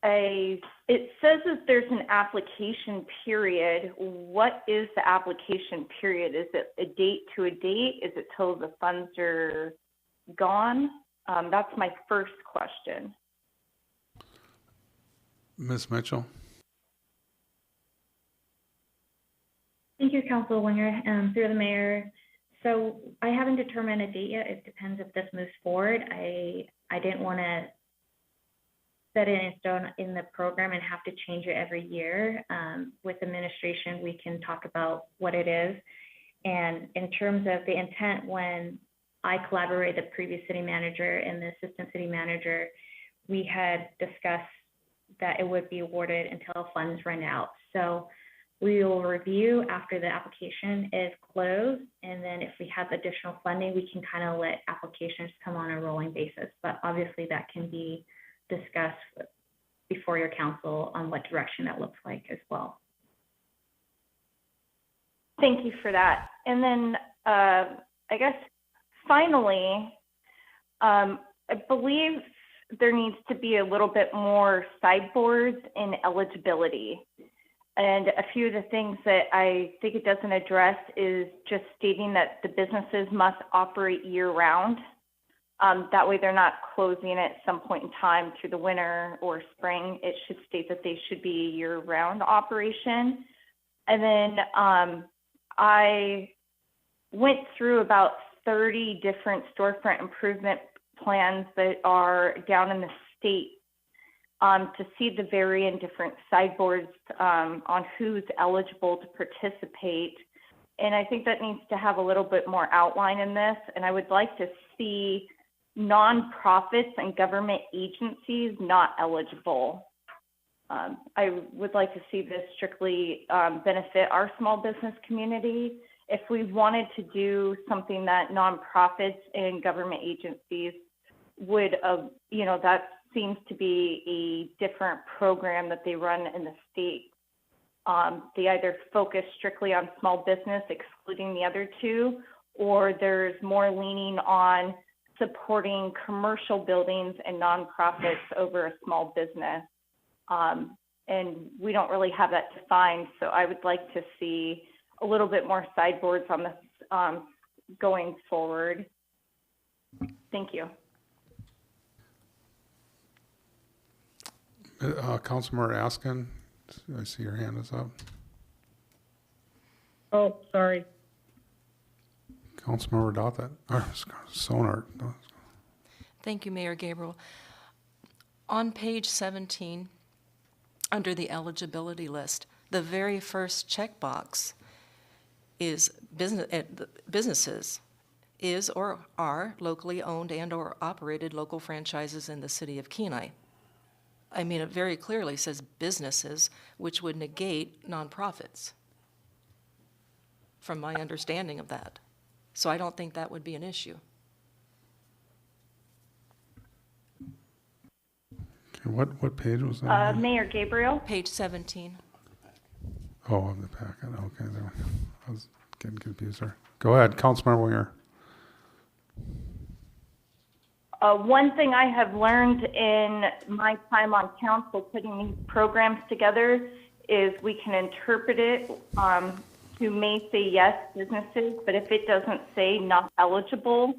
it says that there's an application period. What is the application period? Is it a date to a date? Is it till the funds are gone? That's my first question. Ms. Mitchell? Thank you, Council Winger, through the mayor. So I haven't determined a date yet. It depends if this moves forward. I didn't want to set it in stone in the program and have to change it every year. With administration, we can talk about what it is. And in terms of the intent, when I collaborated the previous city manager and the assistant city manager, we had discussed that it would be awarded until funds run out. So we will review after the application is closed, and then if we have additional funding, we can kind of let applications come on a rolling basis. But obviously that can be discussed before your council on what direction that looks like as well. Thank you for that. And then I guess finally, I believe there needs to be a little bit more sideboards in eligibility. And a few of the things that I think it doesn't address is just stating that the businesses must operate year-round. That way they're not closing at some point in time through the winter or spring. It should state that they should be a year-round operation. And then I went through about 30 different storefront improvement plans that are down in the state to see the varying different sideboards on who's eligible to participate. And I think that needs to have a little bit more outline in this. And I would like to see nonprofits and government agencies not eligible. I would like to see this strictly benefit our small business community. If we wanted to do something that nonprofits and government agencies would, that seems to be a different program that they run in the state. They either focus strictly on small business, excluding the other two, or there's more leaning on supporting commercial buildings and nonprofits over a small business. And we don't really have that defined, so I would like to see a little bit more sideboards on this going forward. Thank you. Councilmember Askin, I see your hand is up. Oh, sorry. Councilmember Dothett, or Sonart. Thank you, Mayor Gabriel. On page 17, under the eligibility list, the very first checkbox is businesses is or are locally owned and or operated local franchises in the city of Kenai. I mean, it very clearly says businesses, which would negate nonprofits, from my understanding of that. So I don't think that would be an issue. Okay, what page was that? Mayor Gabriel? Page 17. Oh, of the packet. Okay, there we go. I was getting confused there. Go ahead, Councilmember Winger. One thing I have learned in my time on council putting these programs together is we can interpret it to may say yes, businesses, but if it doesn't say not eligible,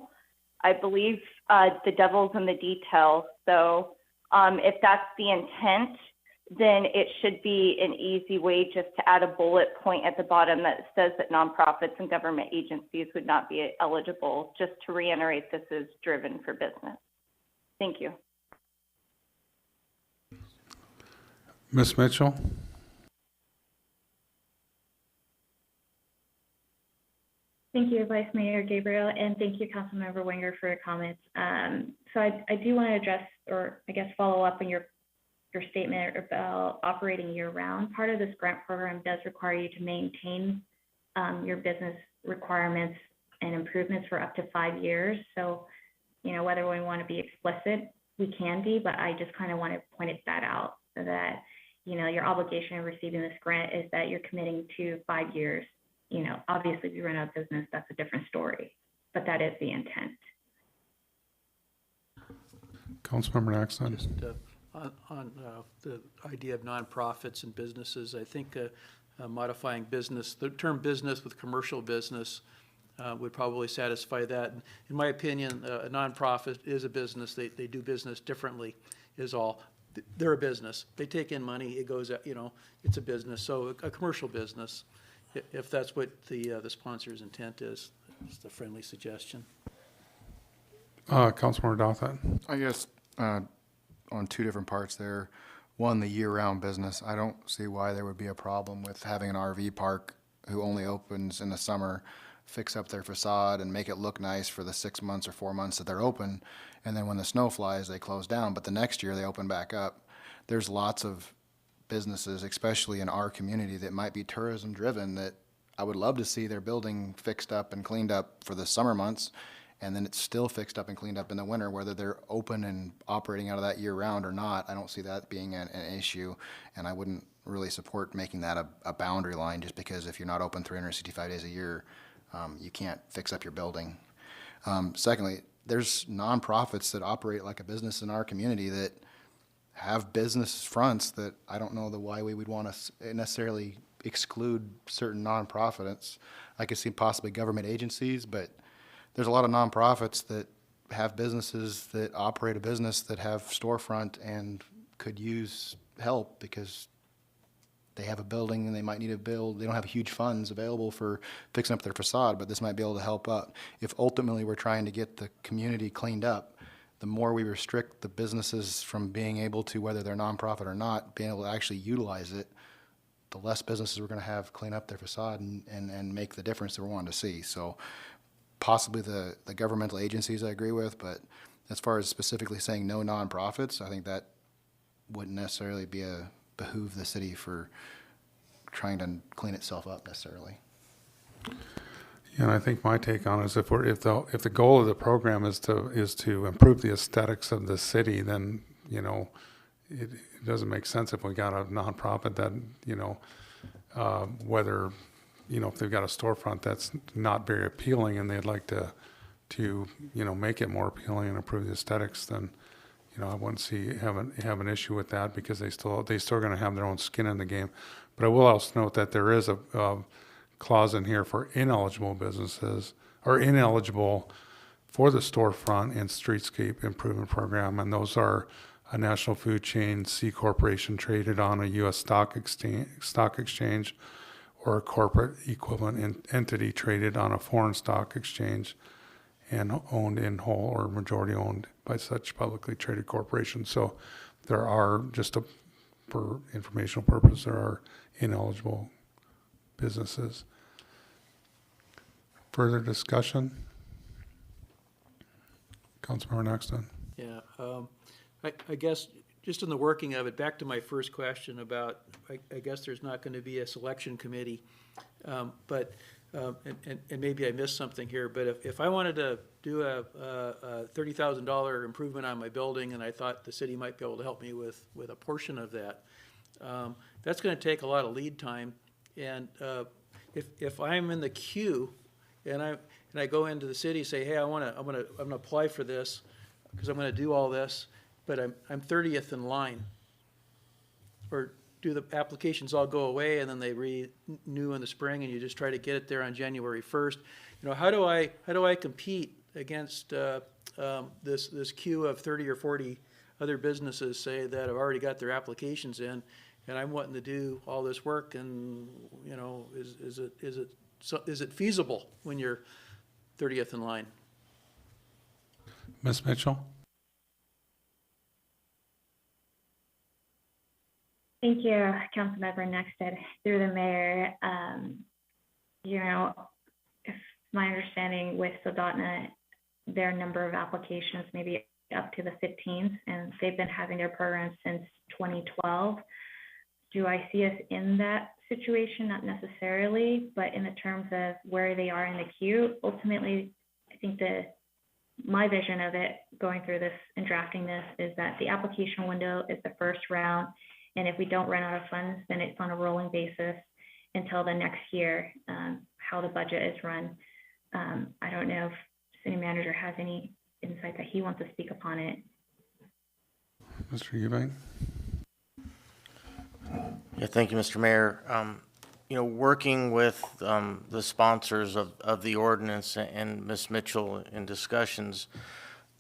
I believe the devil's in the details. So if that's the intent, then it should be an easy way just to add a bullet point at the bottom that says that nonprofits and government agencies would not be eligible, just to reiterate this is driven for business. Thank you. Ms. Mitchell? Thank you, Vice Mayor Gabriel, and thank you, Councilmember Winger, for your comments. So I do want to address, or I guess follow up on your statement about operating year-round. Part of this grant program does require you to maintain your business requirements and improvements for up to 5 years. So, whether we want to be explicit, we can be, but I just kind of want to point that out so that, your obligation of receiving this grant is that you're committing to 5 years. Obviously, if you run out of business, that's a different story, but that is the intent. Councilmember Axon. Just on the idea of nonprofits and businesses. I think modifying business, the term business with commercial business would probably satisfy that. In my opinion, a nonprofit is a business. They do business differently is all. They're a business. They take in money. It goes, it's a business. So a commercial business, if that's what the sponsor's intent is a friendly suggestion. Councilmember Dothett. I guess on two different parts there. One, the year-round business. I don't see why there would be a problem with having an RV park who only opens in the summer, fix up their facade and make it look nice for the 6 months or 4 months that they're open. And then when the snow flies, they close down. But the next year they open back up. There's lots of businesses, especially in our community, that might be tourism driven, that I would love to see their building fixed up and cleaned up for the summer months, and then it's still fixed up and cleaned up in the winter, whether they're open and operating out of that year round or not. I don't see that being an issue, and I wouldn't really support making that a boundary line, just because if you're not open 365 days a year, you can't fix up your building. Secondly, there's nonprofits that operate like a business in our community that have business fronts that I don't know why we would want to necessarily exclude certain nonprofits. I could see possibly government agencies, but there's a lot of nonprofits that have businesses that operate a business that have storefront and could use help because they have a building and they might need to build. They don't have huge funds available for fixing up their facade, but this might be able to help out. If ultimately we're trying to get the community cleaned up, the more we restrict the businesses from being able to, whether they're nonprofit or not, being able to actually utilize it, the less businesses we're going to have clean up their facade and make the difference that we're wanting to see. So possibly the governmental agencies I agree with, but as far as specifically saying no nonprofits, I think that wouldn't necessarily behoove the city for trying to clean itself up necessarily. Yeah, and I think my take on it is if the goal of the program is to improve the aesthetics of the city, then it doesn't make sense if we got a nonprofit that whether if they've got a storefront that's not very appealing and they'd like to make it more appealing and improve the aesthetics, then I wouldn't have an issue with that, because they still going to have their own skin in the game. But I will also note that there is a clause in here for ineligible businesses, or ineligible for the storefront and streetscape improvement program, and those are a national food chain, C corporation traded on a U.S. stock exchange, or a corporate equivalent entity traded on a foreign stock exchange and owned in whole or majority owned by such publicly traded corporations. So there are, for informational purpose, there are ineligible businesses. Further discussion? Councilmember Nexton. Yeah, I guess just in the working of it, back to my first question about, I guess there's not going to be a selection committee, but maybe I missed something here, but if I wanted to do a $30,000 improvement on my building and I thought the city might be able to help me with a portion of that, that's going to take a lot of lead time. And if I'm in the queue and I go into the city and say, hey, I'm gonna apply for this because I'm gonna do all this, but I'm 30th in line, or do the applications all go away and then they renew in the spring and you just try to get it there on January 1st? How do I compete against this queue of 30 or 40 other businesses, say, that have already got their applications in, and I'm wanting to do all this work, and is it feasible when you're 30th in line? Ms. Mitchell? Thank you, Councilmember Nexted. Through the mayor, if my understanding with Soldotna, their number of applications may be up to the 15th, and they've been having their program since 2012. Do I see us in that situation? Not necessarily, but in the terms of where they are in the queue, ultimately, I think my vision of it going through this and drafting this is that the application window is the first round. And if we don't run out of funds, then it's on a rolling basis until the next year, how the budget is run. I don't know if city manager has any insight that he wants to speak upon it. Mr. Eubank? Yeah, thank you, Mr. Mayor. Working with the sponsors of the ordinance and Ms. Mitchell in discussions,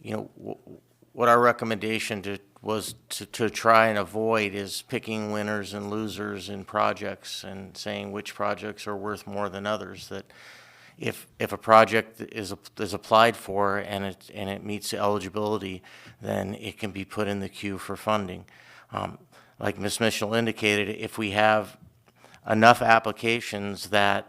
what our recommendation was to try and avoid is picking winners and losers in projects and saying which projects are worth more than others. That if a project is applied for and it meets eligibility, then it can be put in the queue for funding. Like Ms. Mitchell indicated, if we have enough applications that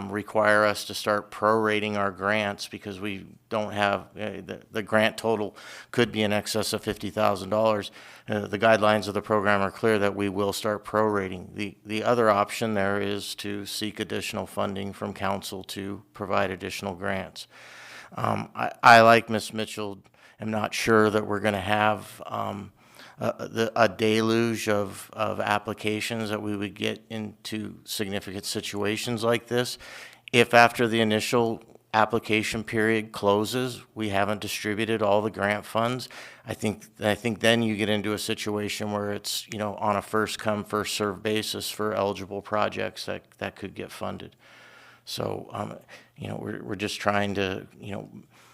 require us to start prorating our grants because we don't have, the grant total could be in excess of $50,000. The guidelines of the program are clear that we will start prorating. The other option there is to seek additional funding from council to provide additional grants. I, like Ms. Mitchell, am not sure that we're going to have a deluge of applications that we would get into significant situations like this. If after the initial application period closes, we haven't distributed all the grant funds, I think then you get into a situation where it's, on a first come, first served basis for eligible projects that could get funded. So, we're just trying to,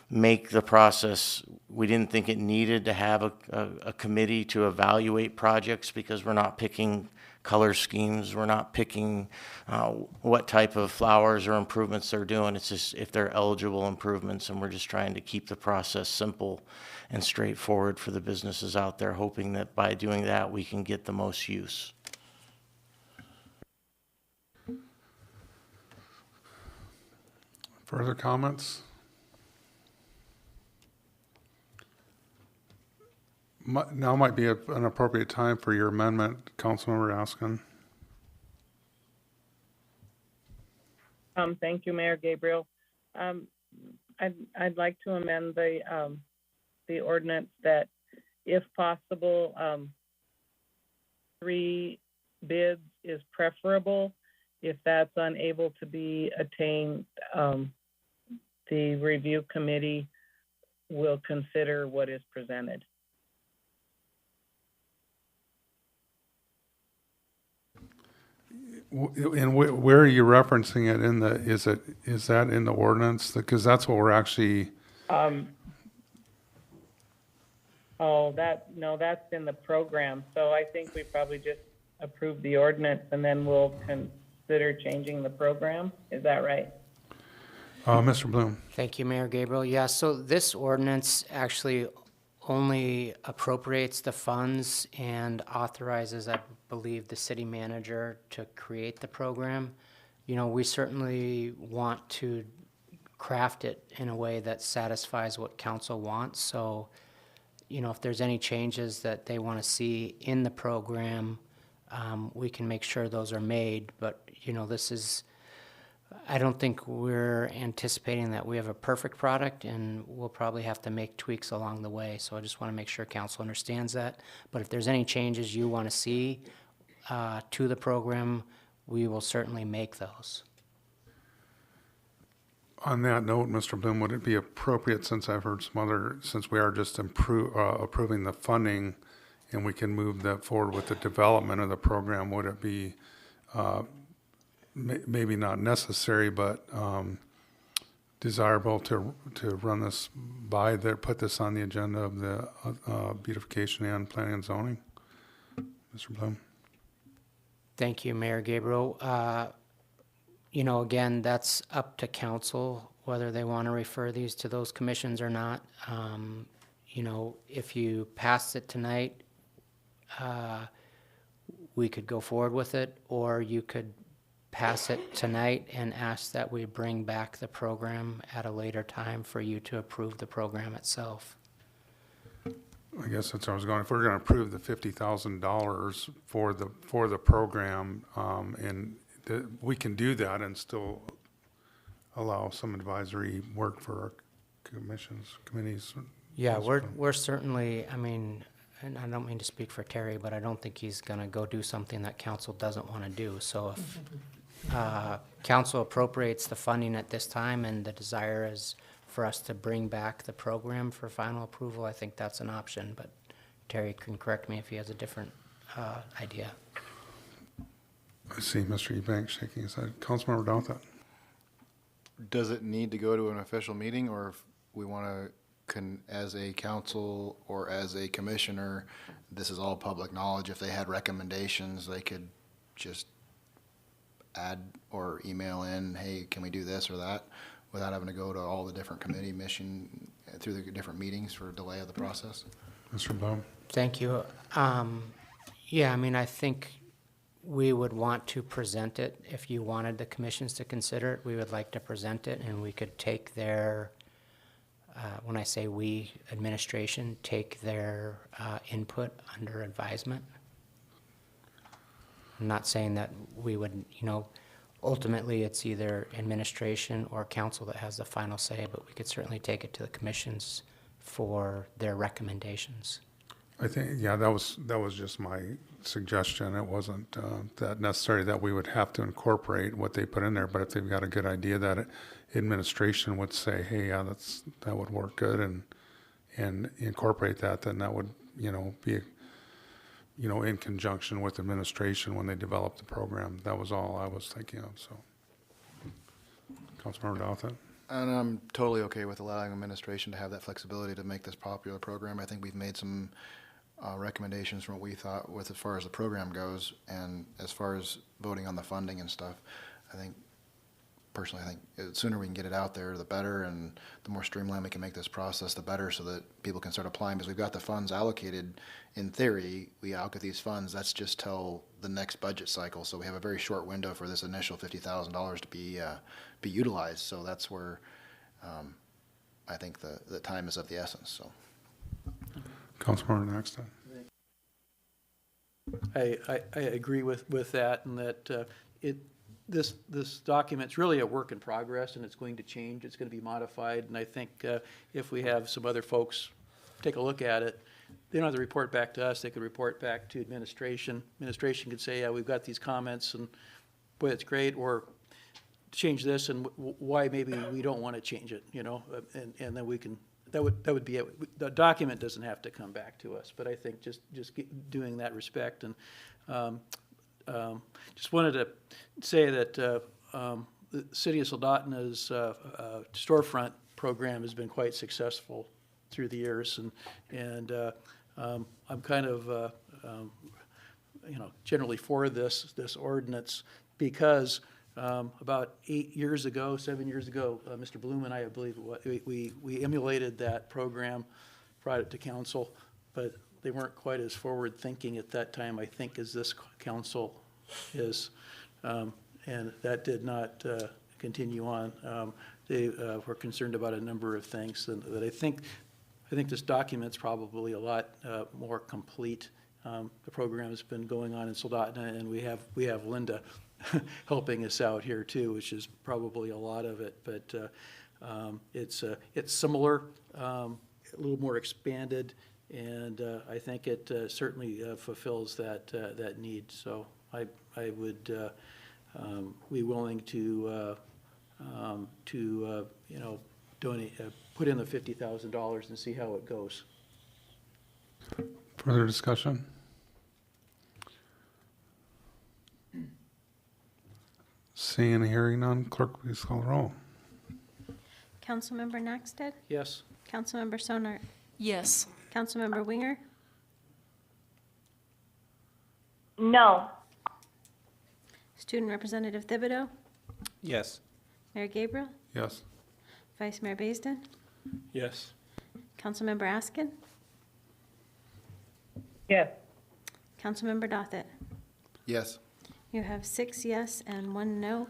make the process. We didn't think it needed to have a committee to evaluate projects because we're not picking color schemes. We're not picking what type of flowers or improvements they're doing. It's just if they're eligible improvements, and we're just trying to keep the process simple and straightforward for the businesses out there, hoping that by doing that we can get the most use. Further comments? Now might be an appropriate time for your amendment, Councilmember Askin. Thank you, Mayor Gabriel. I'd like to amend the ordinance that, if possible, 3 bids is preferable. If that's unable to be attained, the review committee will consider what is presented. And where are you referencing it in the, is that in the ordinance? Because that's what we're actually. That's in the program. So I think we probably just approve the ordinance and then we'll consider changing the program. Is that right? Mr. Bloom. Thank you, Mayor Gabriel. Yeah, so this ordinance actually only appropriates the funds and authorizes, I believe, the city manager to create the program. We certainly want to craft it in a way that satisfies what council wants. So, if there's any changes that they want to see in the program, we can make sure those are made. But, this is, I don't think we're anticipating that we have a perfect product, and we'll probably have to make tweaks along the way. So I just want to make sure council understands that. But if there's any changes you want to see to the program, we will certainly make those. On that note, Mr. Bloom, would it be appropriate, since I've heard since we are just approving the funding and we can move that forward with the development of the program, would it be maybe not necessary, but desirable to run this put this on the agenda of the beautification and planning and zoning? Mr. Bloom. Thank you, Mayor Gabriel. Again, that's up to council whether they want to refer these to those commissions or not. If you pass it tonight, we could go forward with it, or you could pass it tonight and ask that we bring back the program at a later time for you to approve the program itself. I guess that's where I was going. If we're going to approve the $50,000 for the program, we can do that and still allow some advisory work for our committees. Yeah, we're certainly, and I don't mean to speak for Terry, but I don't think he's going to go do something that council doesn't want to do. So if council appropriates the funding at this time and the desire is for us to bring back the program for final approval, I think that's an option. But Terry can correct me if he has a different idea. I see Mr. Ebanks shaking his head. Councilmember Douthit. Does it need to go to an official meeting, or if we want to, as a council or as a commissioner, this is all public knowledge, if they had recommendations, they could just add or email in, hey, can we do this or that, without having to go to all the different committee mission, through the different meetings for delay of the process? Mr. Bloom. Thank you. Yeah, I mean, I think we would want to present it. If you wanted the commissions to consider it, we would like to present it, and we could take their, when I say we, administration, take their input under advisement. I'm not saying that we would, ultimately it's either administration or council that has the final say, but we could certainly take it to the commissions for their recommendations. I think, yeah, that was just my suggestion. It wasn't that necessary that we would have to incorporate what they put in there, but if they've got a good idea that administration would say, hey, yeah, that would work good, and incorporate that, then that would, be, in conjunction with administration when they develop the program. That was all I was thinking of, so. Councilmember Douthit. And I'm totally okay with allowing administration to have that flexibility to make this popular program. I think we've made some recommendations from what we thought with as far as the program goes, and as far as voting on the funding and stuff. Personally, I think the sooner we can get it out there, the better, and the more streamlined we can make this process, the better, so that people can start applying, because we've got the funds allocated. In theory, we allocate these funds, that's just till the next budget cycle, so we have a very short window for this initial $50,000 to be utilized, so that's where I think the time is of the essence, so. Councilmember Knox. I agree with that, and that this document's really a work in progress, and it's going to change, it's going to be modified, and I think if we have some other folks take a look at it, they don't have to report back to us, they could report back to administration. Administration could say, yeah, we've got these comments, and boy, it's great, or change this, and why maybe we don't want to change it, and then we can, that would be it. The document doesn't have to come back to us, but I think just doing that respect, and just wanted to say that the City of Soldotna's storefront program has been quite successful through the years, and I'm kind of generally for this ordinance, because about 7 years ago, Mr. Bloom and I believe we emulated that program, brought it to council, but they weren't quite as forward thinking at that time, I think, as this council is, and that did not continue on. They were concerned about a number of things that I think this document's probably a lot more complete. The program has been going on in Soldotna, and we have Linda helping us out here too, which is probably a lot of it. But it's similar, a little more expanded, and I think it certainly fulfills that need. So I would be willing to donate, put in the $50,000 and see how it goes. Further discussion? Seeing and hearing none, clerk, please call the roll. Councilmember Naxted? Yes. Councilmember Sonart? Yes. Councilmember Winger? No. Student Representative Thibodeau? Yes. Mayor Gabriel? Yes. Vice Mayor Baisden? Yes. Councilmember Askin? Yes. Councilmember Dothit? Yes. You have 6 yes and 1 no.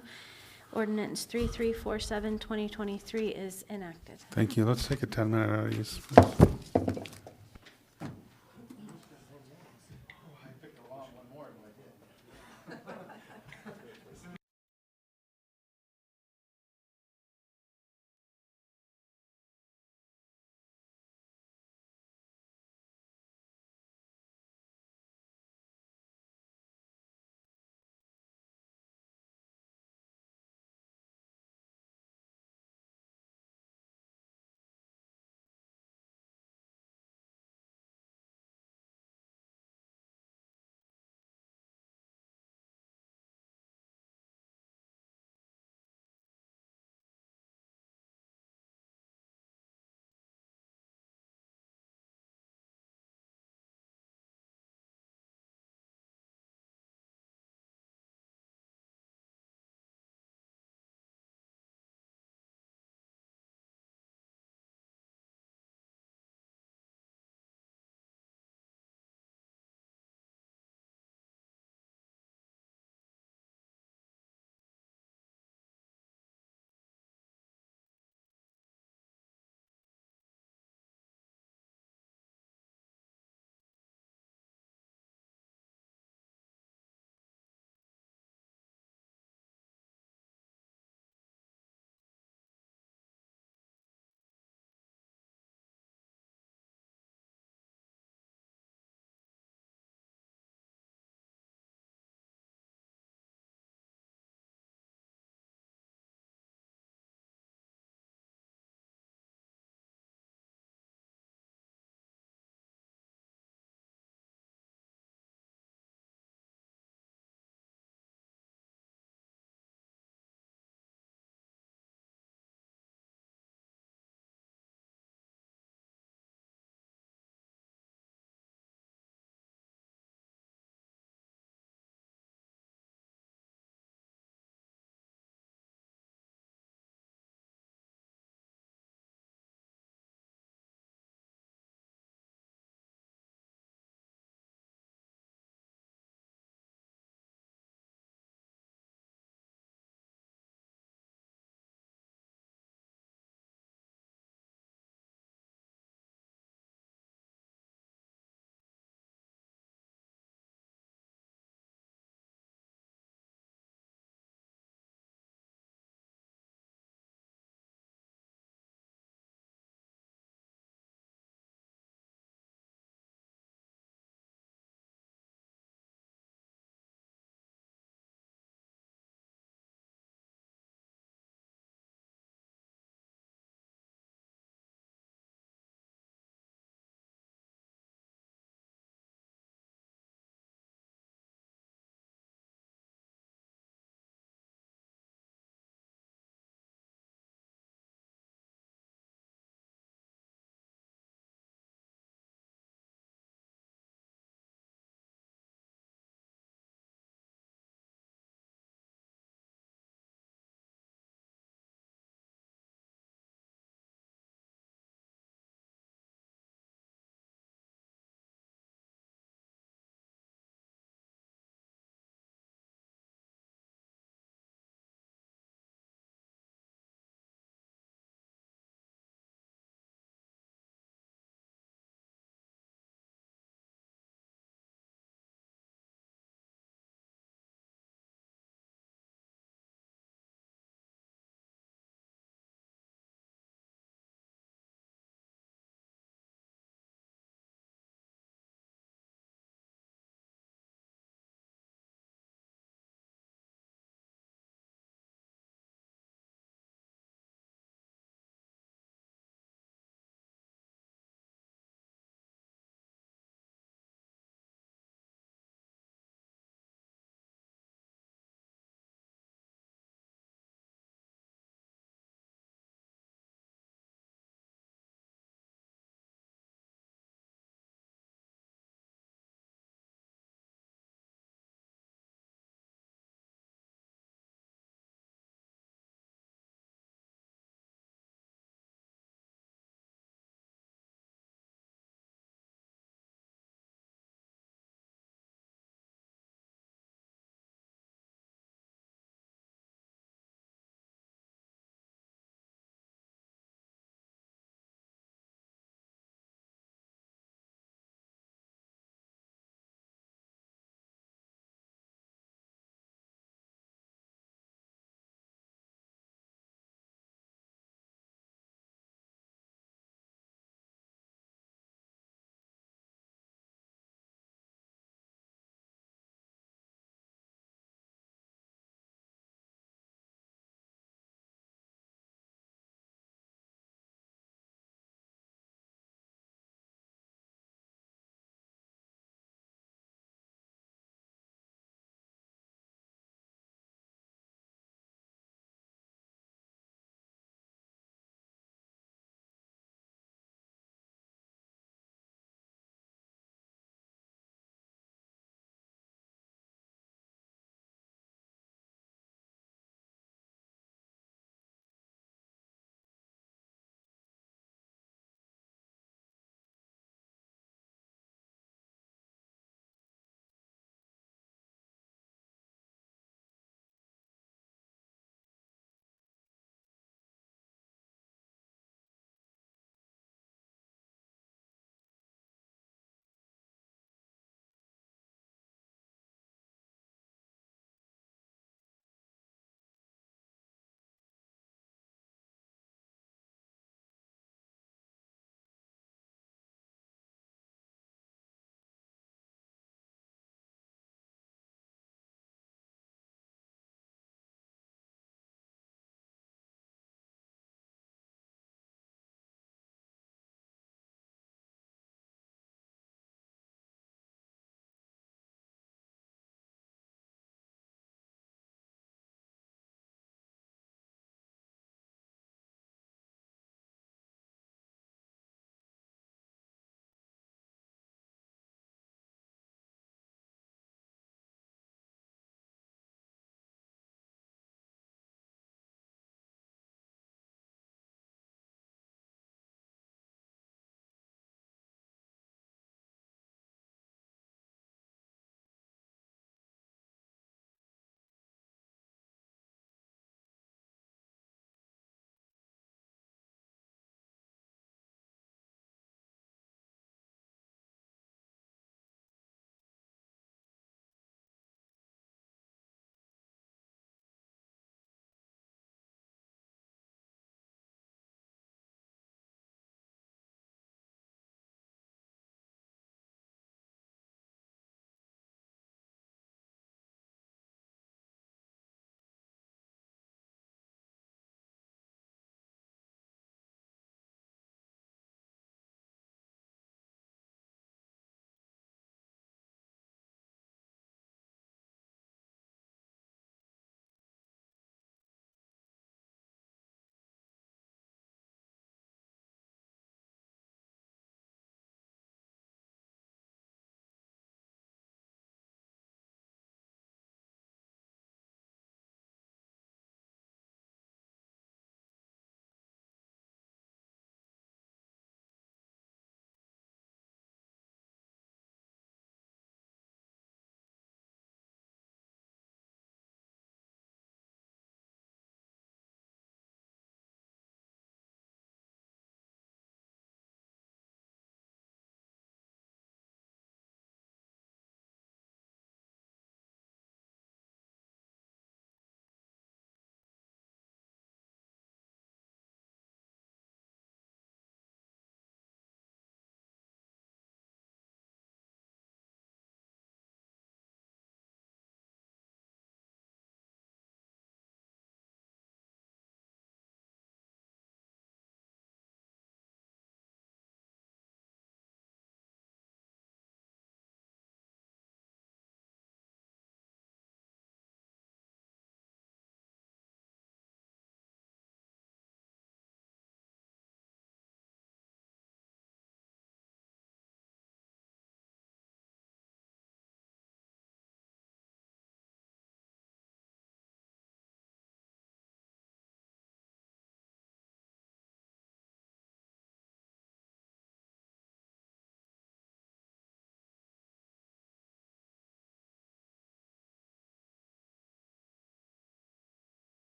Ordinance 3347, 2023 is enacted. Thank you. Let's take a 10-minute recess.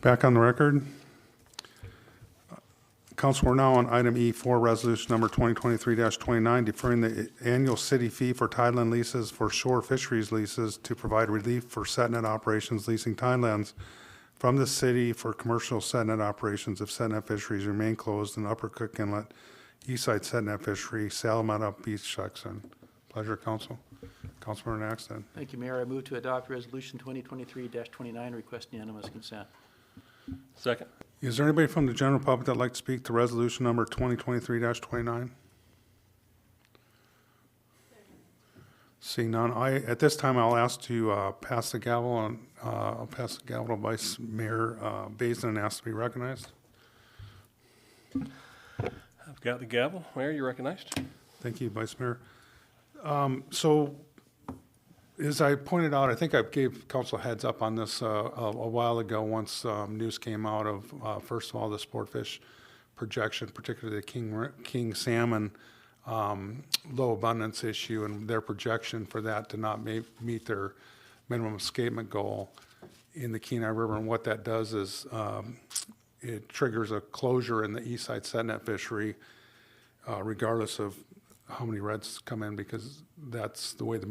Back on the record. Council, we're now on item E4, resolution number 2023-29, deferring the annual city fee for tideland leases for shore fisheries leases to provide relief for setnet operations leasing tidelands from the city for commercial setnet operations if setnet fisheries remain closed in Upper Cook Inlet, Eastside Setnet Fishery, Salamata Beach section. Pleasure, Council. Councilmember Axton. Thank you, Mayor. I move to adopt Resolution 2023-29, request unanimous consent. Second. Is there anybody from the general public that'd like to speak to resolution number 2023-29? Seeing none, at this time, I'll ask to pass the gavel on, I'll pass the gavel to Vice Mayor Baisden and ask to be recognized. I've got the gavel. Mayor, you're recognized. Thank you, Vice Mayor. So, as I pointed out, I think I gave council heads up on this a while ago once news came out of, first of all, the sport fish projection, particularly the king salmon low abundance issue and their projection for that to not meet their minimum escapement goal in the Kenai River. And what that does is it triggers a closure in the Eastside Setnet fishery regardless of how many reds come in, because that's the way the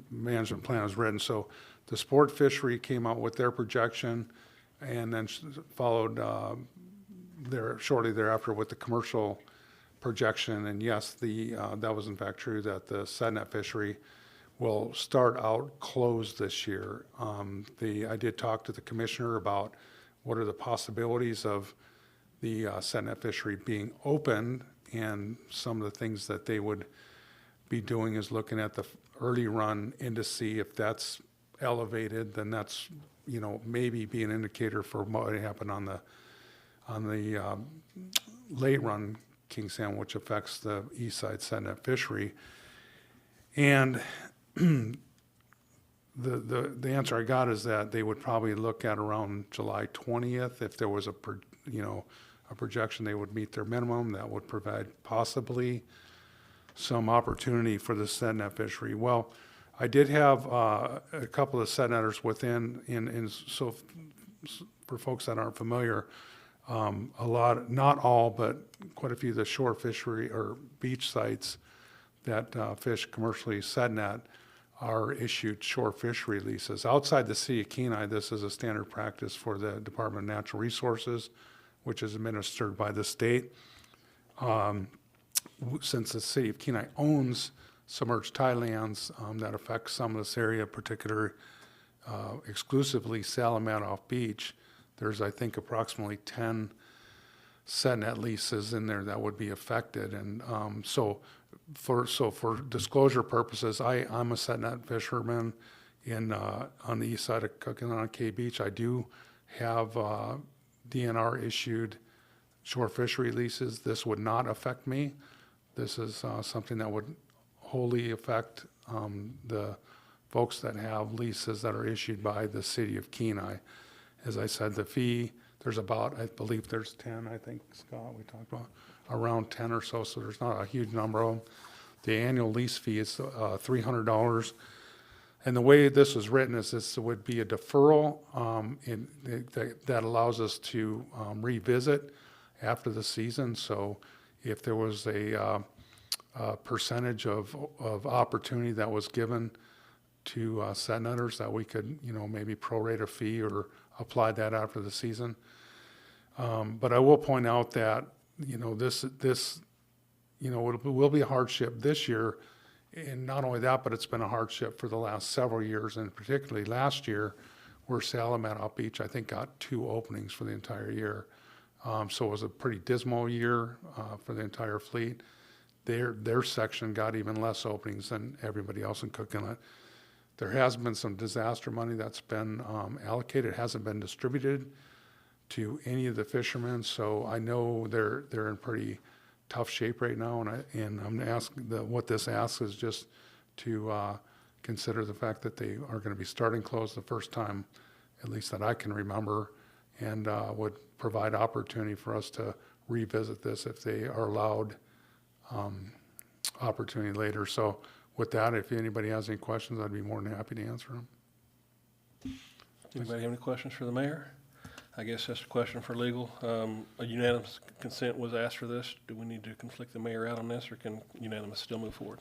management plan is written. So the sport fishery came out with their projection and then followed shortly thereafter with the commercial projection. And yes, that was in fact true, that the Setnet fishery will start out closed this year. I did talk to the commissioner about what are the possibilities of the Setnet fishery being opened, and some of the things that they would be doing is looking at the early run indice. If that's elevated, then that's, maybe be an indicator for what would happen on the late run king salmon, which affects the Eastside Setnet fishery. And the answer I got is that they would probably look at around July 20th if there was a projection they would meet their minimum. That would provide possibly some opportunity for the Setnet fishery. Well, I did have a couple of Setnetters within, so for folks that aren't familiar, a lot, not all, but quite a few of the shore fishery or beach sites that fish commercially Setnet are issued shore fishery leases. Outside the city of Kenai, this is a standard practice for the Department of Natural Resources, which is administered by the state. Since the city of Kenai owns submerged tidelands that affect some of this area, particularly exclusively Salamatoff Beach, there's, I think, approximately 10 Setnet leases in there that would be affected. And so for disclosure purposes, I'm a Setnet fisherman on the east side of Cook Inlet on K Beach. I do have DNR issued shore fishery leases. This would not affect me. This is something that would wholly affect the folks that have leases that are issued by the city of Kenai. As I said, the fee, there's about, I believe there's 10, I think, Scott, we talked about, around 10 or so there's not a huge number of them. The annual lease fee is $300. And the way this was written is this would be a deferral that allows us to revisit after the season. So if there was a percentage of opportunity that was given to Setnetters, that we could, maybe prorate a fee or apply that after the season. But I will point out that, this it will be a hardship this year. And not only that, but it's been a hardship for the last several years, and particularly last year, where Salamatoff Beach, I think, got 2 openings for the entire year. So it was a pretty dismal year for the entire fleet. Their section got even less openings than everybody else in Cook Inlet. There has been some disaster money that's been allocated. It hasn't been distributed to any of the fishermen, so I know they're in pretty tough shape right now, and I'm asking what this asks is just to consider the fact that they are going to be starting closed the first time, at least that I can remember, and would provide opportunity for us to revisit this if they are allowed opportunity later. So with that, if anybody has any questions, I'd be more than happy to answer them. Anybody have any questions for the mayor? I guess that's a question for legal. A unanimous consent was asked for this. Do we need to conflict the mayor out on this, or can unanimous still move forward?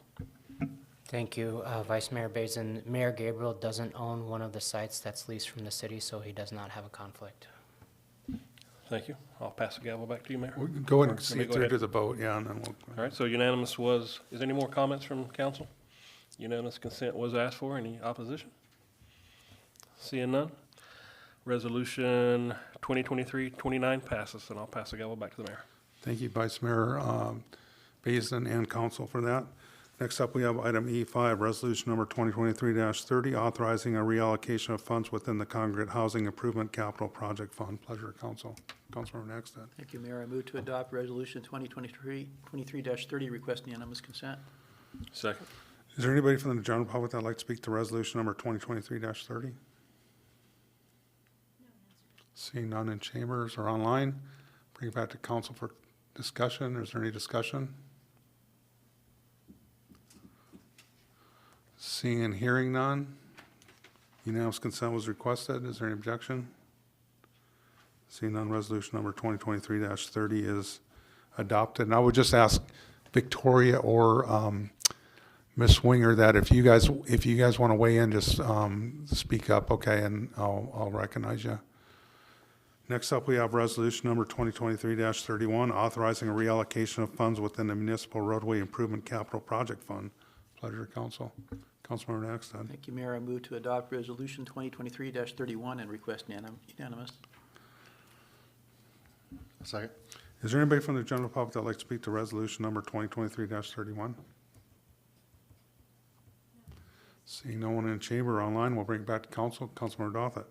Thank you, Vice Mayor Basin. Mayor Gabriel doesn't own one of the sites that's leased from the city, so he does not have a conflict. Thank you. I'll pass the gavel back to you, Mayor. We can go ahead Or and let see me it go through ahead. to the vote, yeah, and then we'll. All right, so unanimous was, is there any more comments from council? Unanimous consent was asked for. Any opposition? Seeing none. Resolution 2023-29 passes, and I'll pass the gavel back to the mayor. Thank you, Vice Mayor Basin and council for that. Next up, we have item E5, resolution number 2023-30, authorizing a reallocation of funds within the Congregate Housing Improvement Capital Project Fund. Pleasure, council. Councilmember Naxton. Thank you, Mayor. I move to adopt Resolution 23-30, requesting unanimous consent. Second. Is there anybody from the general public that'd like to speak to resolution number 2023-30? Seeing none in chambers or online, bring it back to council for discussion. Is there any discussion? Seeing and hearing none, unanimous consent was requested. Is there any objection? Seeing none, resolution number 2023-30 is adopted. And I would just ask Victoria or Ms. Winger that if you guys want to weigh in, just speak up, okay, and I'll recognize you. Next up, we have resolution number 2023-31, authorizing a reallocation of funds within the Municipal Roadway Improvement Capital Project Fund. Pleasure, council. Councilmember Naxton. Thank you, Mayor. I move to adopt Resolution 2023-31 and request unanimous. Second. Is there anybody from the general public that would like to speak to resolution number 2023-31? Seeing no one in chamber or online, we'll bring it back to council. Councilmember Dothett.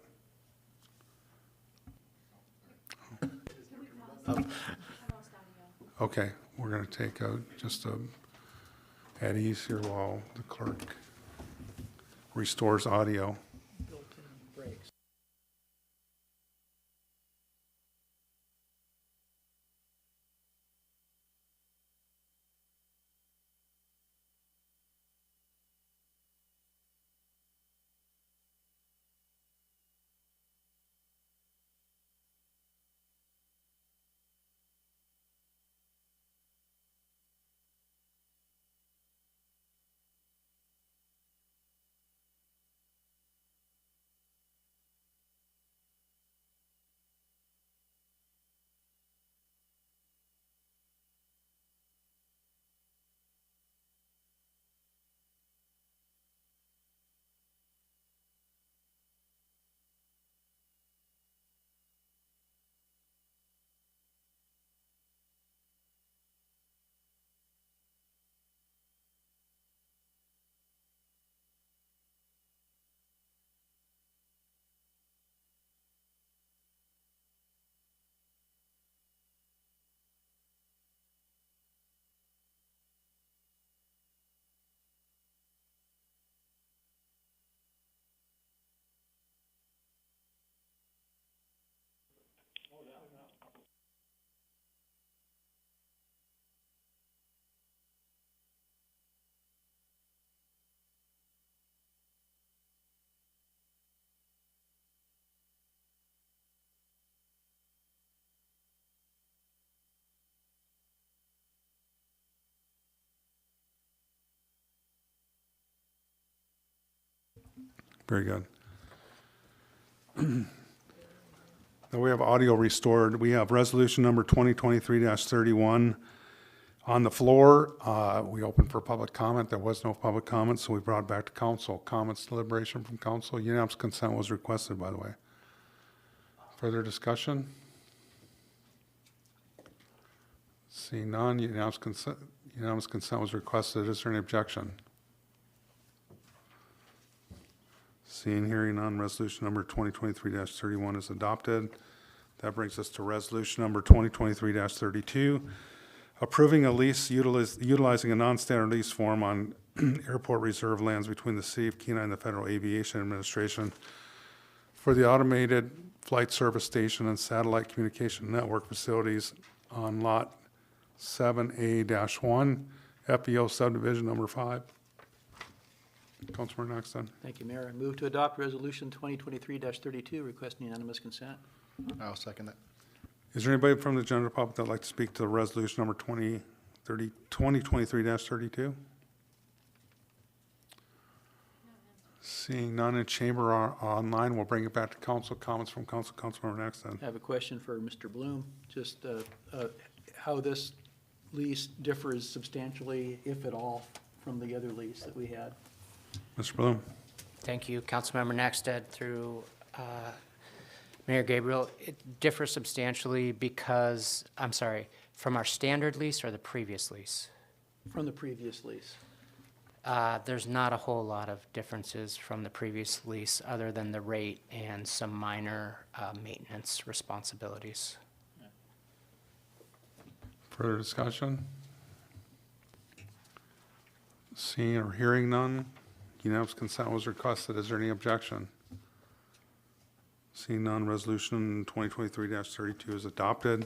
Okay, we're going to take just at ease here while the clerk restores audio. Very good. Now we have audio restored. We have resolution number 2023-31 on the floor. We opened for public comment. There was no public comment, so we brought it back to council. Comments, deliberation from council. Unanimous consent was requested, by the way. Further discussion? Seeing none, unanimous consent was requested. Is there any objection? Seeing, hearing none, resolution number 2023-31 is adopted. That brings us to resolution number 2023-32, approving a lease utilizing a non-standard lease form on airport reserve lands between the City of Kenai and the Federal Aviation Administration for the automated flight service station and satellite communication network facilities on Lot 7A-1, FEO subdivision number 5. Councilmember Naxton. Thank you, Mayor. I move to adopt Resolution 2023-32, requesting unanimous consent. I'll second that. Is there anybody from the general public that'd like to speak to the resolution number 2023-32? Seeing none in chamber or online, we'll bring it back to council. Comments from council. Councilmember Nexton. I have a question for Mr. Bloom, just how this lease differs substantially, if at all, from the other lease that we had. Mr. Bloom. Thank you, Councilmember Nexted through Mayor Gabriel. It differs substantially because, I'm sorry, from our standard lease or the previous lease? From the previous lease. There's not a whole lot of differences from the previous lease other than the rate and some minor maintenance responsibilities. Further discussion? Seeing or hearing none, unanimous consent was requested. Is there any objection? Seeing none, resolution 2023-32 is adopted.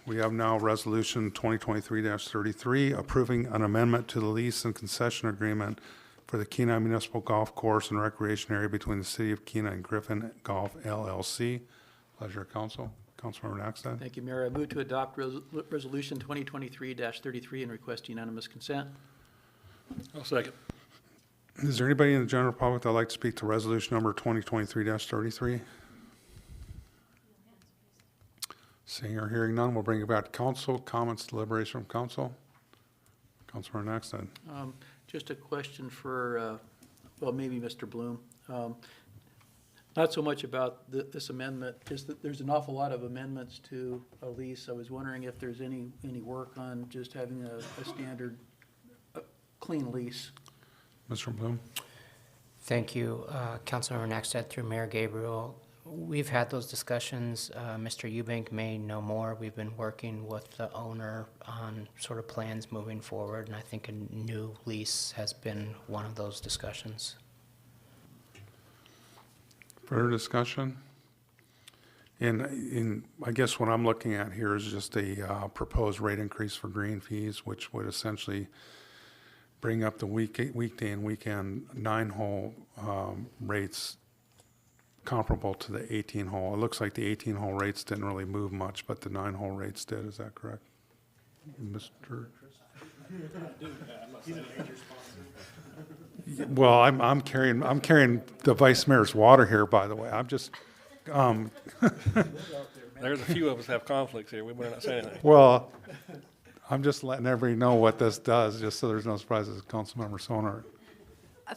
We have now resolution 2023-33, approving an amendment to the lease and concession agreement for the Kenai Municipal Golf Course and Recreation Area between the City of Kenai and Griffin Golf LLC. Pleasure, council. Councilmember Nexted. Thank you, Mayor. I move to adopt resolution 2023-33 and request unanimous consent. I'll second. Is there anybody in the general public that would like to speak to resolution number 2023-33? Seeing or hearing none, we'll bring it back to council. Comments, deliberation from council. Councilmember Nexted. Just a question for, well, maybe Mr. Bloom. Not so much about this amendment, just that there's an awful lot of amendments to a lease. I was wondering if there's any work on just having a standard clean lease. Mr. Bloom. Thank you, Councilmember Nexted through Mayor Gabriel. We've had those discussions. Mr. Eubank may know more. We've been working with the owner on sort of plans moving forward, and I think a new lease has been one of those discussions. Further discussion? And I guess what I'm looking at here is just a proposed rate increase for green fees, which would essentially bring up the weekday and weekend 9-hole rates comparable to the 18-hole. It looks like the 18-hole rates didn't really move much, but the 9-hole rates did. Is that correct, Mr.? Well, I'm carrying the vice mayor's water here, by the way. I'm just. There's a few of us have conflicts here. We better not say anything. Well, I'm just letting everybody know what this does, just so there's no surprises. Councilmember Sonart.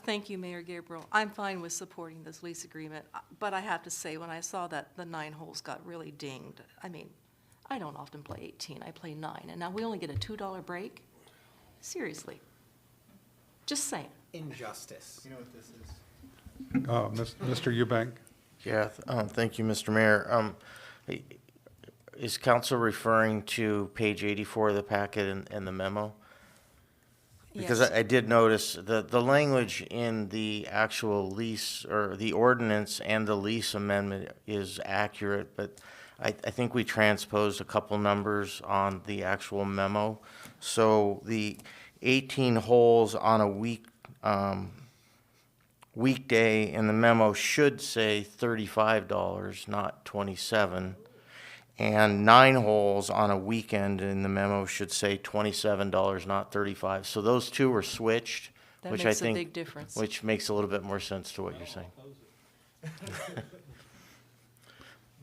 Thank you, Mayor Gabriel. I'm fine with supporting this lease agreement, but I have to say, when I saw that the 9 holes got really dinged, I mean, I don't often play 18, I play 9, and now we only get a $2 break? Seriously. Just saying. Injustice. You know what this is? Mr. Eubank. Yeah, thank you, Mr. Mayor. Is council referring to page 84 of the packet and the memo? Because Yes. I did notice the language in the actual lease or the ordinance and the lease amendment is accurate, but I think we transposed a couple numbers on the actual memo. So the 18 holes on a weekday in the memo should say $35, not 27. And 9 holes on a weekend in the memo should say $27, not 35. So those two were switched, That which I makes a think, big difference. which makes a little bit more sense to what you're saying.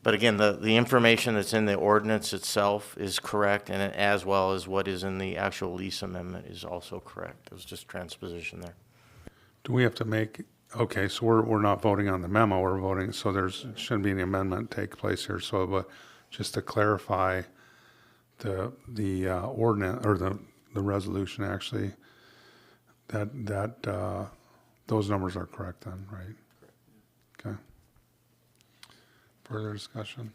But again, the information that's in the ordinance itself is correct, and as well as what is in the actual lease amendment is also correct. It was just transposition there. Do we have to make, okay, so we're not voting on the memo, we're voting, so shouldn't be any amendment take place here. So, but just to clarify, the ordinance, or the resolution actually, that those numbers are correct then, right? Okay. Further discussion?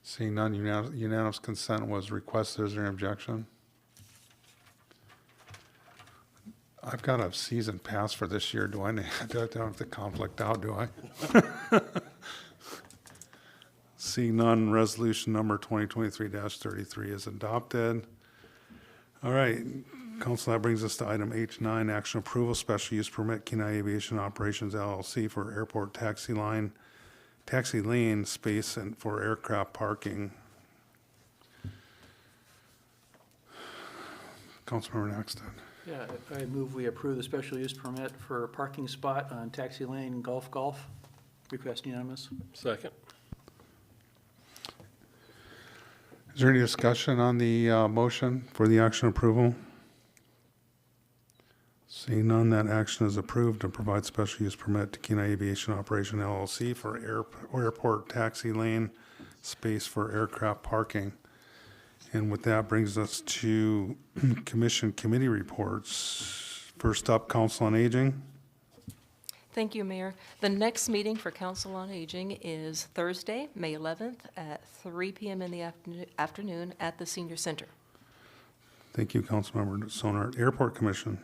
Seeing none, unanimous consent was requested. Is there any objection? I've got a season pass for this year. Do I don't have to conflict out, do I? Seeing none, resolution number 2023-33 is adopted. All right, council, that brings us to item H9, action approval, special use permit, Kenai Aviation Operations LLC for airport taxi line taxi lane space and for aircraft parking. Councilmember Naxton. Yeah, I move we approve the special use permit for a parking spot on Taxi Lane Golf. Request unanimous. Second. Is there any discussion on the motion for the action approval? Seeing none, that action is approved and provides special use permit to Kenai Aviation Operation LLC for airport taxi lane space for aircraft parking. And with that brings us to commission committee reports. First up, Council on Aging. Thank you, Mayor. The next meeting for Council on Aging is Thursday, May 11th at 3 p.m. in the afternoon at the Senior Center. Thank you, Councilmember Sonart. Airport Commission.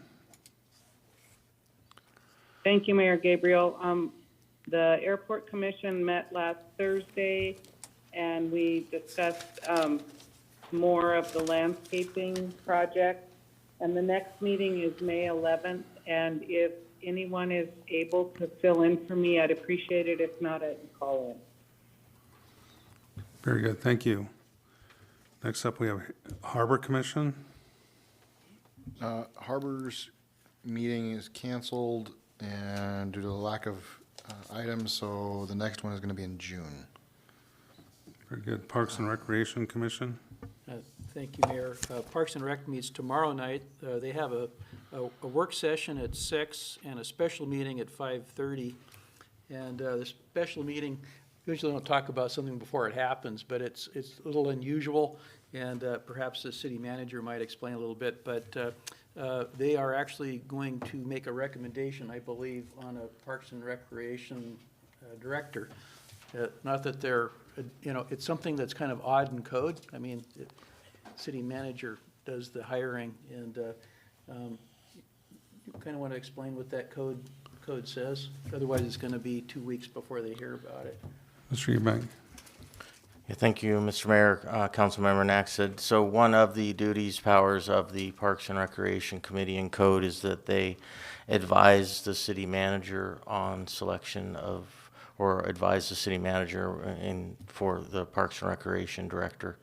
Thank you, Mayor Gabriel. The Airport Commission met last Thursday, and we discussed more of the landscaping project. And the next meeting is May 11th, and if anyone is able to fill in for me, I'd appreciate it. If not, I can call in. Very good, thank you. Next up, we have Harbor Commission. Harbor's meeting is canceled and due to the lack of items, so the next one is going to be in June. Very good. Parks and Recreation Commission. Thank you, Mayor. Parks and Rec meets tomorrow night. They have a work session at 6 and a special meeting at 5:30. And the special meeting, usually don't talk about something before it happens, but it's a little unusual, and perhaps the city manager might explain a little bit. But they are actually going to make a recommendation, I believe, on a Parks and Recreation director. Not that they're, it's something that's kind of odd in code. I mean, city manager does the hiring, and you kind of want to explain what that code says? Otherwise, it's going to be 2 weeks before they hear about it. Mr. Eubank. Yeah, thank you, Mr. Mayor, Councilmember Naxid. So one of the duties, powers of the Parks and Recreation Committee and Code is that they advise the city manager on selection of, or advise the city manager for the Parks and Recreation Director.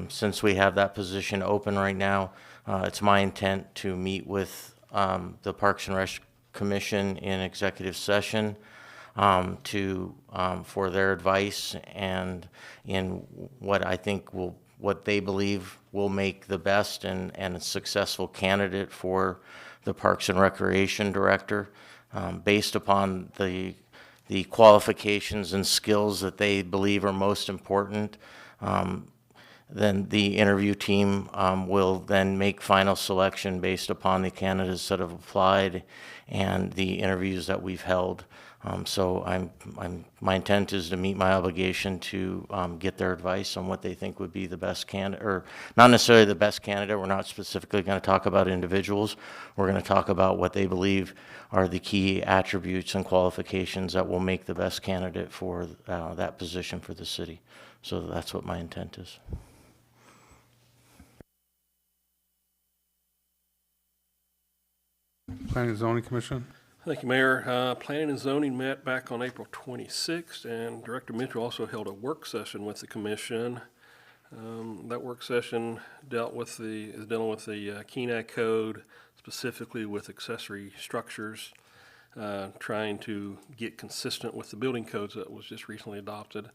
Since we have that position open right now, it's my intent to meet with the Parks and Rec Commission in executive session for their advice and in what I think what they believe will make the best and a successful candidate for the Parks and Recreation Director, based upon the qualifications and skills that they believe are most important. Then the interview team will then make final selection based upon the candidates that have applied and the interviews that we've held. So my intent is to meet my obligation to get their advice on what they think would be the best candidate, or not necessarily the best candidate. We're not specifically going to talk about individuals. We're going to talk about what they believe are the key attributes and qualifications that will make the best candidate for that position for the city. So that's what my intent is. Planning and Zoning Commission. Thank you, Mayor. Planning and Zoning met back on April 26th, and Director Mitchell also held a work session with the commission. That work session dealing with the Kenai Code, specifically with accessory structures, trying to get consistent with the building codes that was just recently adopted.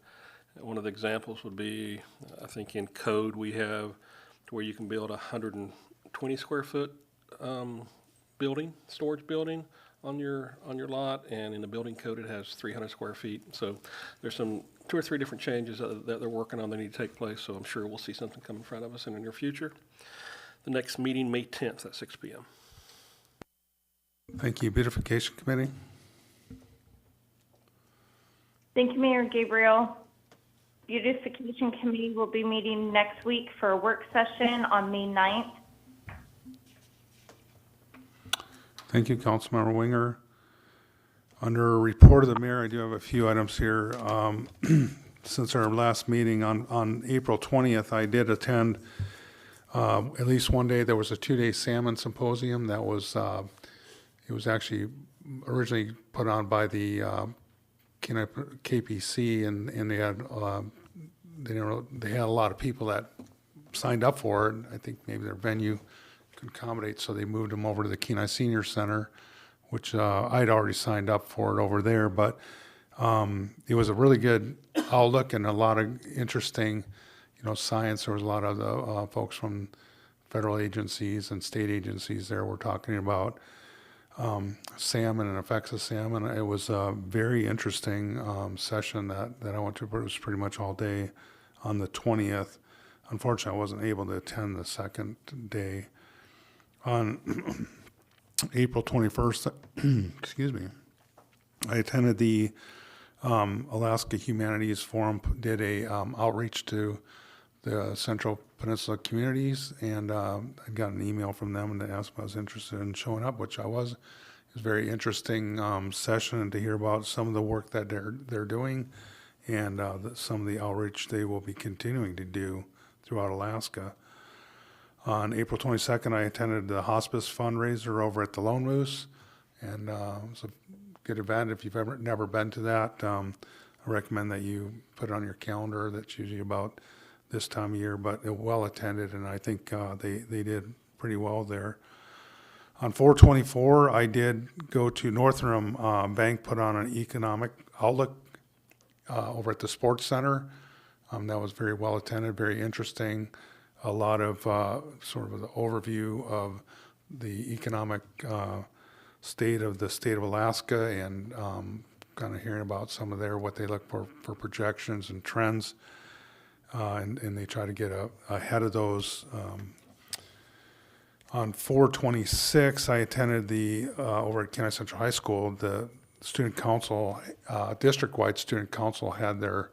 One of the examples would be, I think in code we have to where you can build a 120 square foot storage building on your lot, and in the building code it has 300 square feet. So there's some 2 or 3 different changes that they're working on that need to take place, so I'm sure we'll see something come in front of us in the near future. The next meeting, May 10th at 6 p.m. Thank you. Beautification Committee. Thank you, Mayor Gabriel. Beautification Committee will be meeting next week for a work session on May 9th. Thank you, Councilmember Winger. Under report of the mayor, I do have a few items here. Since our last meeting on April 20th, I did attend at least one day. There was a 2-day salmon symposium that was, it was actually originally put on by the KPC, and they had they had a lot of people that signed up for it. I think maybe their venue could accommodate, so they moved them over to the Kenai Senior Center, which I'd already signed up for it over there. But it was a really good outlook and a lot of interesting, science. There was a lot of the folks from federal agencies and state agencies there were talking about salmon and effects of salmon. It was a very interesting session that I went to, but it was pretty much all day on the 20th. Unfortunately, I wasn't able to attend the second day. On April 21st, excuse me, I attended the Alaska Humanities Forum, did a outreach to the Central Peninsula communities, and I got an email from them and they asked if I was interested in showing up, which I was. It was a very interesting session, and to hear about some of the work that they're doing and some of the outreach they will be continuing to do throughout Alaska. On April 22nd, I attended the hospice fundraiser over at the Lone Moose, and it was a good event. If you've never been to that, I recommend that you put it on your calendar. That's usually about this time of year, but well attended, and I think they did pretty well there. On 4/24, I did go to Northrum Bank, put on an economic outlook over at the Sports Center. That was very well attended, very interesting. A lot of sort of the overview of the economic state of Alaska, and kind of hearing about some of what they look for projections and trends, and they try to get ahead of those. On 4/26, I attended over at Kenai Central High School, the student council, district-wide student council had their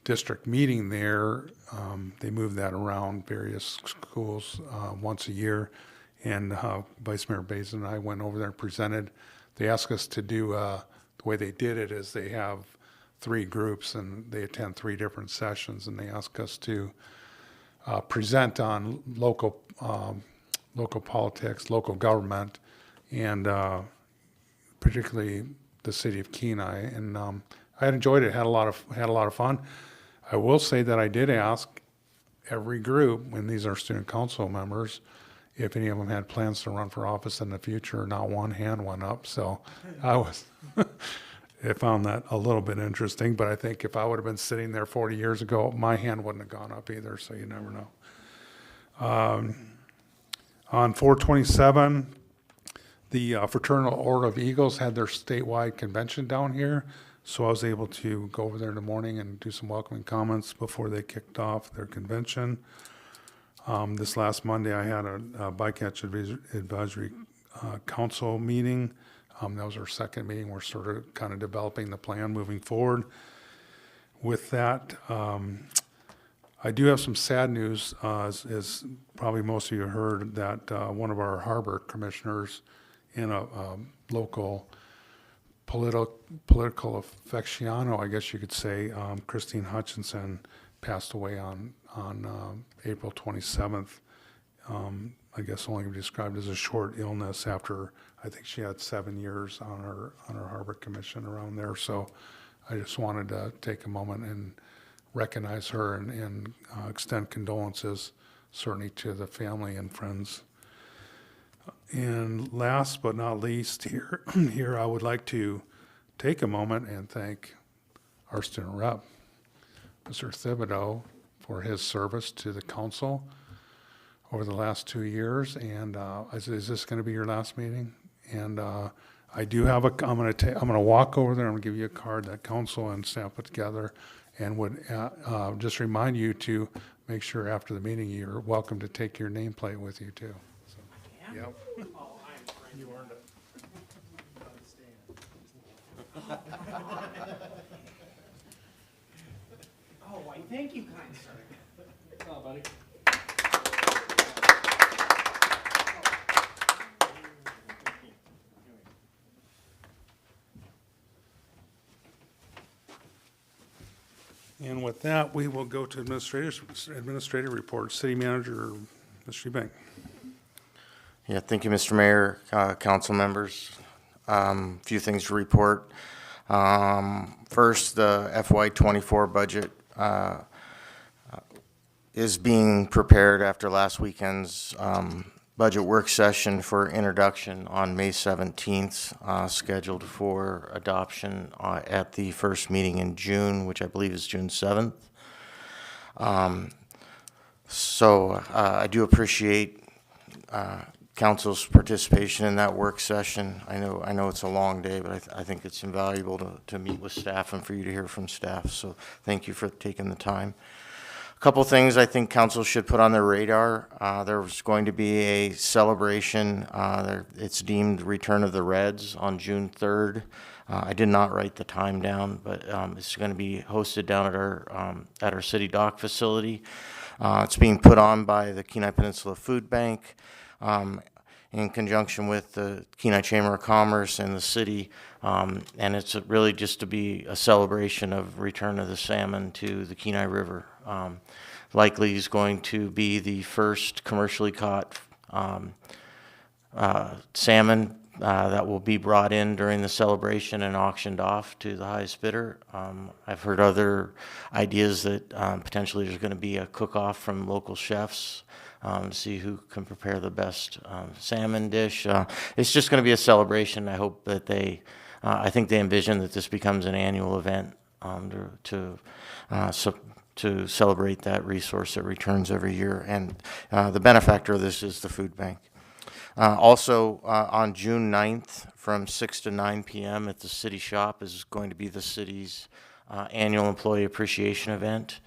district meeting there. They moved that around various schools once a year, and Vice Mayor Bazin and I went over there and presented. They asked us to do, the way they did it is they have 3 groups and they attend 3 different sessions, and they asked us to present on local politics, local government, and particularly the city of Kenai. And I had enjoyed it, had a lot of fun. I will say that I did ask every group, and these are student council members, if any of them had plans to run for office in the future. Not one hand went up, so I found that a little bit interesting. But I think if I would have been sitting there 40 years ago, my hand wouldn't have gone up either, so you never know. On 4/27, the Fraternal Order of Eagles had their statewide convention down here, so I was able to go over there in the morning and do some welcoming comments before they kicked off their convention. This last Monday, I had a Bycatch Advisory Council meeting. That was our second meeting. We're sort of kind of developing the plan moving forward. With that, I do have some sad news, as probably most of you heard, that one of our harbor commissioners in a local political aficionado, I guess you could say, Christine Hutchinson, passed away on April 27th. I guess only described as a short illness after, I think she had 7 years on her harbor commission around there. So I just wanted to take a moment and recognize her and extend condolences, certainly to the family and friends. And last but not least, here I would like to take a moment and thank our student rep, Mr. Thibodeau, for his service to the council over the last 2 years. And is this going to be your last meeting? And I do have I'm going to walk over there. I'm going to give you a card that council and staff put together, and would just remind you to make sure after the meeting you're welcome to take your nameplate with you too. So, yep. You earned it. Oh, why, thank you, kind sir. Oh, buddy. And with that, we will go to administrative report. City Manager, Mr. Eubank. Yeah, thank you, Mr. Mayor, council members. A few things to report. First, the FY '24 budget is being prepared after last weekend's budget work session for introduction on May 17th, scheduled for adoption at the first meeting in June, which I believe is June 7th. So I do appreciate council's participation in that work session. I know it's a long day, but I think it's invaluable to meet with staff and for you to hear from staff. So thank you for taking the time. A couple things I think council should put on their radar. There's going to be a celebration. It's deemed Return of the Reds on June 3rd. I did not write the time down, but it's going to be hosted down at our city dock facility. It's being put on by the Kenai Peninsula Food Bank in conjunction with the Kenai Chamber of Commerce and the city. And it's really just to be a celebration of return of the salmon to the Kenai River. Likely is going to be the first commercially caught salmon that will be brought in during the celebration and auctioned off to the highest bidder. I've heard other ideas that potentially there's going to be a cook-off from local chefs to see who can prepare the best salmon dish. It's just going to be a celebration. I hope that I think they envision that this becomes an annual event to celebrate that resource that returns every year. And the benefactor of this is the food bank. Also, on June 9th, from 6 to 9 p.m. at the city shop is going to be the city's annual employee appreciation event.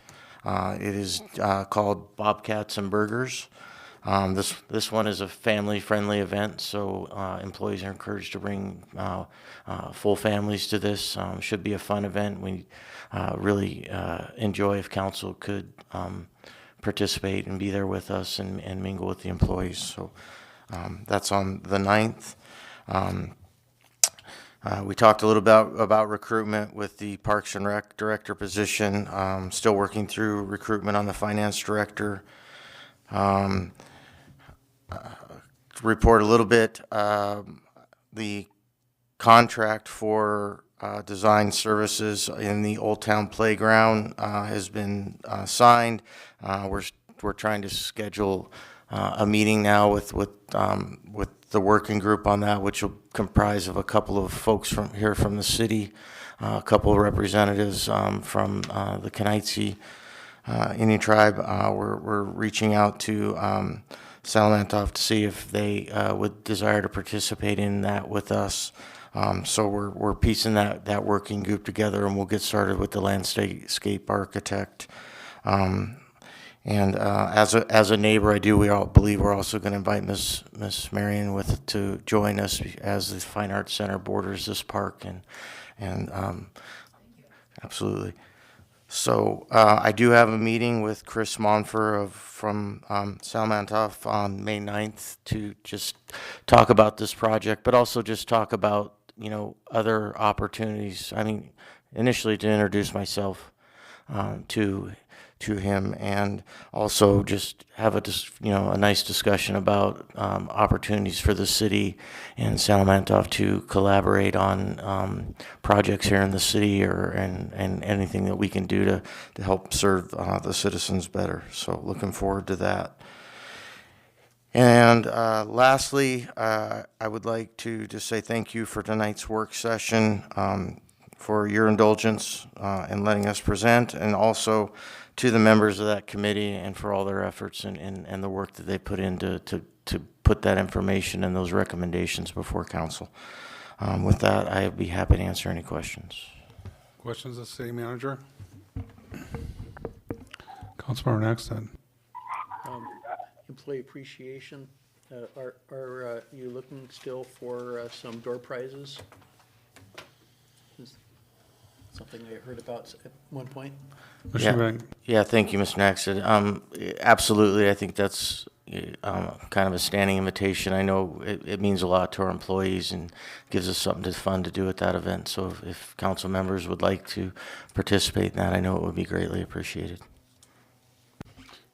It is called Bobcats and Burgers. This one is a family-friendly event, so employees are encouraged to bring full families to this. Should be a fun event. We really enjoy if council could participate and be there with us and mingle with the employees. So that's on the 9th. We talked a little about recruitment with the Parks and Rec director position. Still working through recruitment on the finance director. Report a little bit. The contract for design services in the Old Town Playground has been signed. We're trying to schedule a meeting now with the working group on that, which will comprise of a couple of folks from the city, a couple of representatives from the Kenaitze Indian tribe. We're reaching out to Salamantoff to see if they would desire to participate in that with us. So we're piecing that working group together, and we'll get started with the landscape architect. And as a neighbor, we all believe we're also going to invite Miss Marion to join us as the Fine Arts Center borders this park, and absolutely. So I do have a meeting with Chris Monfer from Salamantoff on May 9th to just talk about this project, but also just talk about other opportunities. I mean, initially to introduce myself to him, and also just have a nice discussion about opportunities for the city and Salamantoff to collaborate on projects here in the city and anything that we can do to help serve the citizens better. So looking forward to that. And lastly, I would like to just say thank you for tonight's work session, for your indulgence in letting us present, and also to the members of that committee and for all their efforts and the work that they put in to put that information and those recommendations before council. With that, I'd be happy to answer any questions. Questions of the city manager? Councilmember Nexton. Employee appreciation, are you looking still for some door prizes? Something I heard about at one point. Yeah, thank you, Mr. Naxton. Absolutely, I think that's kind of a standing invitation. I know it means a lot to our employees and gives us something fun to do at that event. So if council members would like to participate in that, I know it would be greatly appreciated.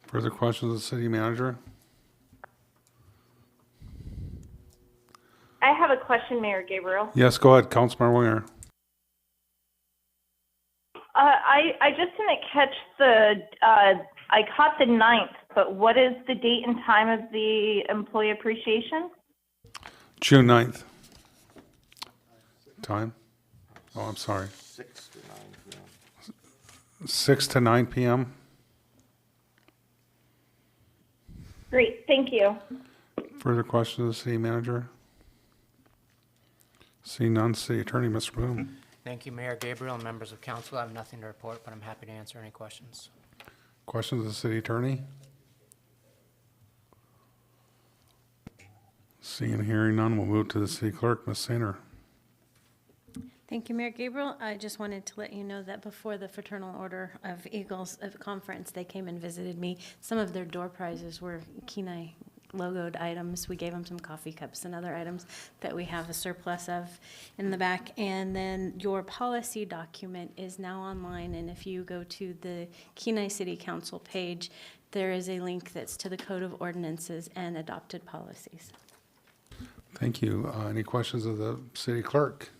Further questions of the city manager? I have a question, Mayor Gabriel. Yes, go ahead, Councilmember Winger. I just didn't catch I caught the 9th, but what is the date and time of the employee appreciation? June 9th. Time? Oh, I'm sorry. 6 to 9 p.m. 6 to 9 p.m. Great, thank you. Further questions of the city manager? Seeing none, city attorney, Mr. Bloom. Thank you, Mayor Gabriel and members of council. I have nothing to report, but I'm happy to answer any questions. Questions of the city attorney? Seeing and hearing none, we'll move to the city clerk, Ms. Sainer. Thank you, Mayor Gabriel. I just wanted to let you know that before the Fraternal Order of Eagles conference, they came and visited me. Some of their door prizes were Kenai logoed items. We gave them some coffee cups and other items that we have a surplus of in the back. And then your policy document is now online, and if you go to the Kenai City Council page, there is a link that's to the Code of Ordinances and adopted policies. Thank you. Any questions of the city clerk?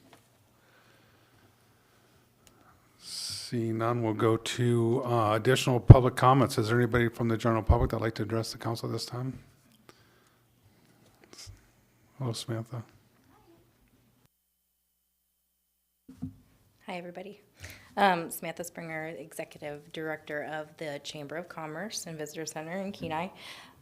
Seeing none, we'll go to additional public comments. Is there anybody from the general public that'd like to address the council this time? Hello, Samantha. Hi, everybody. Samantha Springer, Executive Director of the Chamber of Commerce and Visitor Center in Kenai.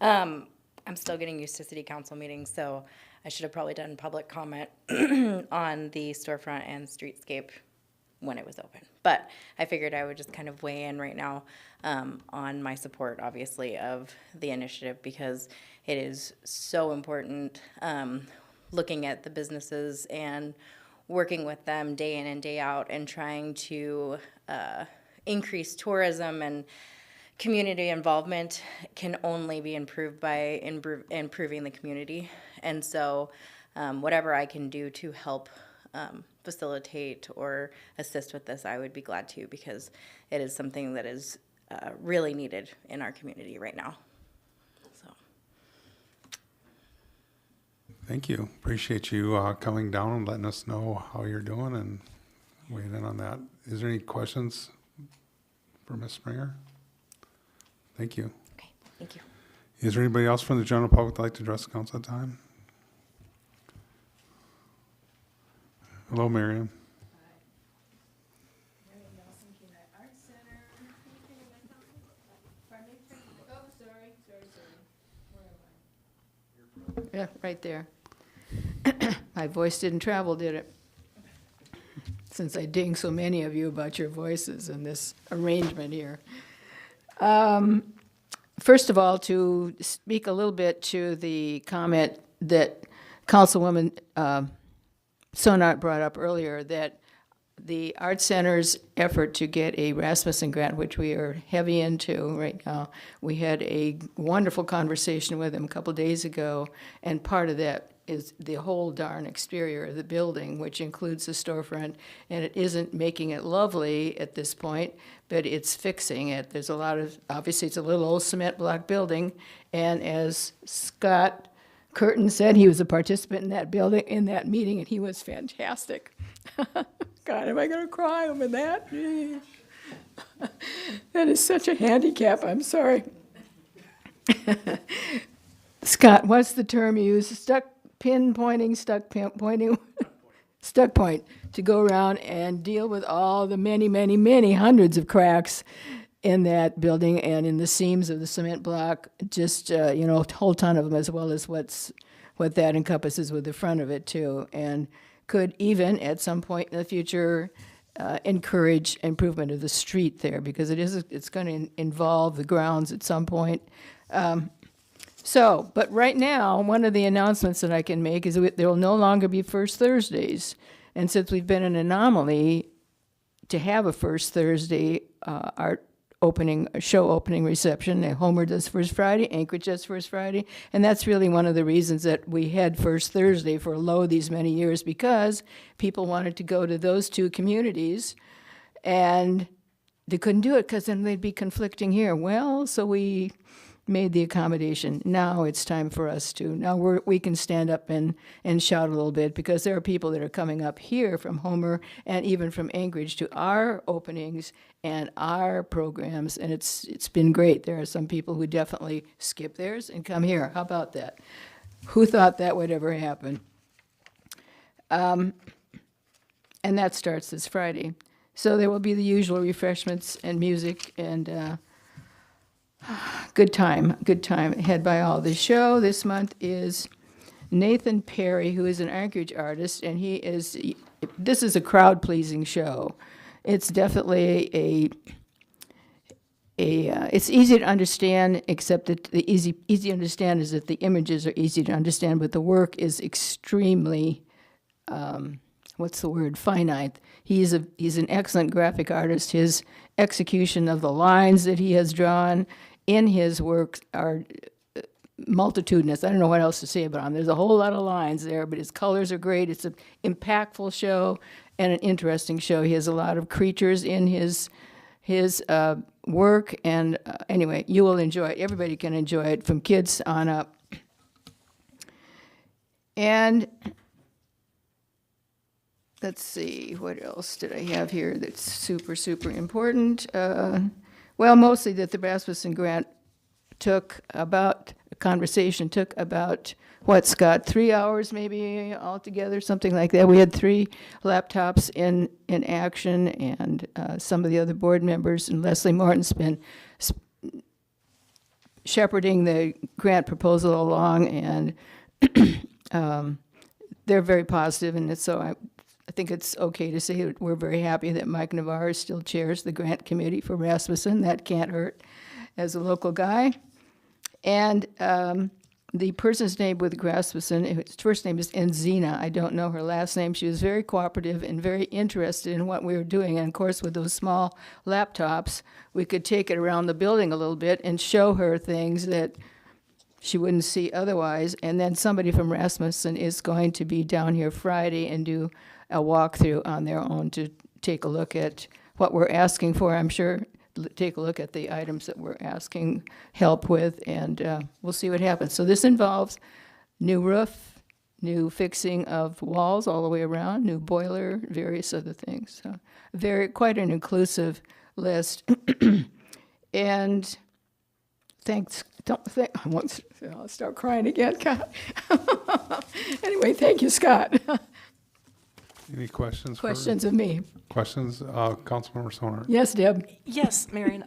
I'm still getting used to city council meetings, so I should have probably done public comment on the storefront and streetscape when it was open. But I figured I would just kind of weigh in right now on my support, obviously, of the initiative, because it is so important looking at the businesses and working with them day in and day out and trying to increase tourism and community involvement can only be improved by improving the community. And so whatever I can do to help facilitate or assist with this, I would be glad to, because it is something that is really needed in our community right now. So. Thank you. Appreciate you coming down and letting us know how you're doing and weighing in on that. Is there any questions for Ms. Springer? Thank you. Okay, thank you. Is there anybody else from the general public that'd like to address the council at the time? Hello, Miriam. Yeah, right there. My voice didn't travel, did it? Since I ding so many of you about your voices in this arrangement here. First of all, to speak a little bit to the comment that Councilwoman Sonart brought up earlier, that the Art Center's effort to get a Rasmussen grant, which we are heavy into right now, we had a wonderful conversation with them a couple days ago, and part of that is the whole darn exterior of the building, which includes the storefront, and it isn't making it lovely at this point, but it's fixing it. There's a lot of, obviously it's a little old cement block building, and as Scott Curtin said, he was a participant in that building, in that meeting, and he was fantastic. God, am I going to cry over that? That is such a handicap. I'm sorry. Scott, what's the term you use? Stuck point, to go around and deal with all the many, many, many hundreds of cracks in that building and in the seams of the cement block, just, a whole ton of them, as well as what that encompasses with the front of it too, and could even at some point in the future encourage improvement of the street there, because it's going to involve the grounds at some point. But right now, one of the announcements that I can make is that there will no longer be First Thursdays, and since we've been an anomaly to have a First Thursday show opening reception. Homer does First Friday, Anchorage does First Friday, and that's really one of the reasons that we had First Thursday for these many years, because people wanted to go to those two communities, and they couldn't do it because then they'd be conflicting here. Well, so we made the accommodation. Now it's time for us to, now we can stand up and shout a little bit, because there are people that are coming up here from Homer and even from Anchorage to our openings and our programs, and it's been great. There are some people who definitely skip theirs and come here. How about that? Who thought that would ever happen? And that starts this Friday. So there will be the usual refreshments and music and good time had by all. The show this month is Nathan Perry, who is an Anchorage artist, and this is a crowd-pleasing show. It's definitely it's easy to understand, except that the easy to understand is that the images are easy to understand, but the work is extremely, finite. He's an excellent graphic artist. His execution of the lines that he has drawn in his work are multitudinous. I don't know what else to say about him. There's a whole lot of lines there, but his colors are great. It's an impactful show and an interesting show. He has a lot of creatures in his work, and anyway, you will enjoy it. Everybody can enjoy it, from kids on up. And let's see, what else did I have here that's super, super important? Well, mostly that the Rasmussen grant took about, what, Scott, 3 hours maybe altogether, something like that. We had 3 laptops in action, and some of the other board members, and Leslie Morton's been shepherding the grant proposal along, and they're very positive, and so I think it's okay to say that we're very happy that Mike Navarre still chairs the grant committee for Rasmussen. That can't hurt as a local guy. And the person's name with Rasmussen, his first name is Enzina. I don't know her last name. She was very cooperative and very interested in what we were doing. And of course, with those small laptops, we could take it around the building a little bit and show her things that she wouldn't see otherwise. And then somebody from Rasmussen is going to be down here Friday and do a walkthrough on their own to take a look at what we're asking for, I'm sure. Take a look at the items that we're asking help with, and we'll see what happens. So this involves new roof, new fixing of walls all the way around, new boiler, various other things. So quite an inclusive list. And I'll start crying again. Anyway, thank you, Scott. Any questions? Questions of me? Questions, Councilmember Sonart? Yes, Deb. Yes, Marion,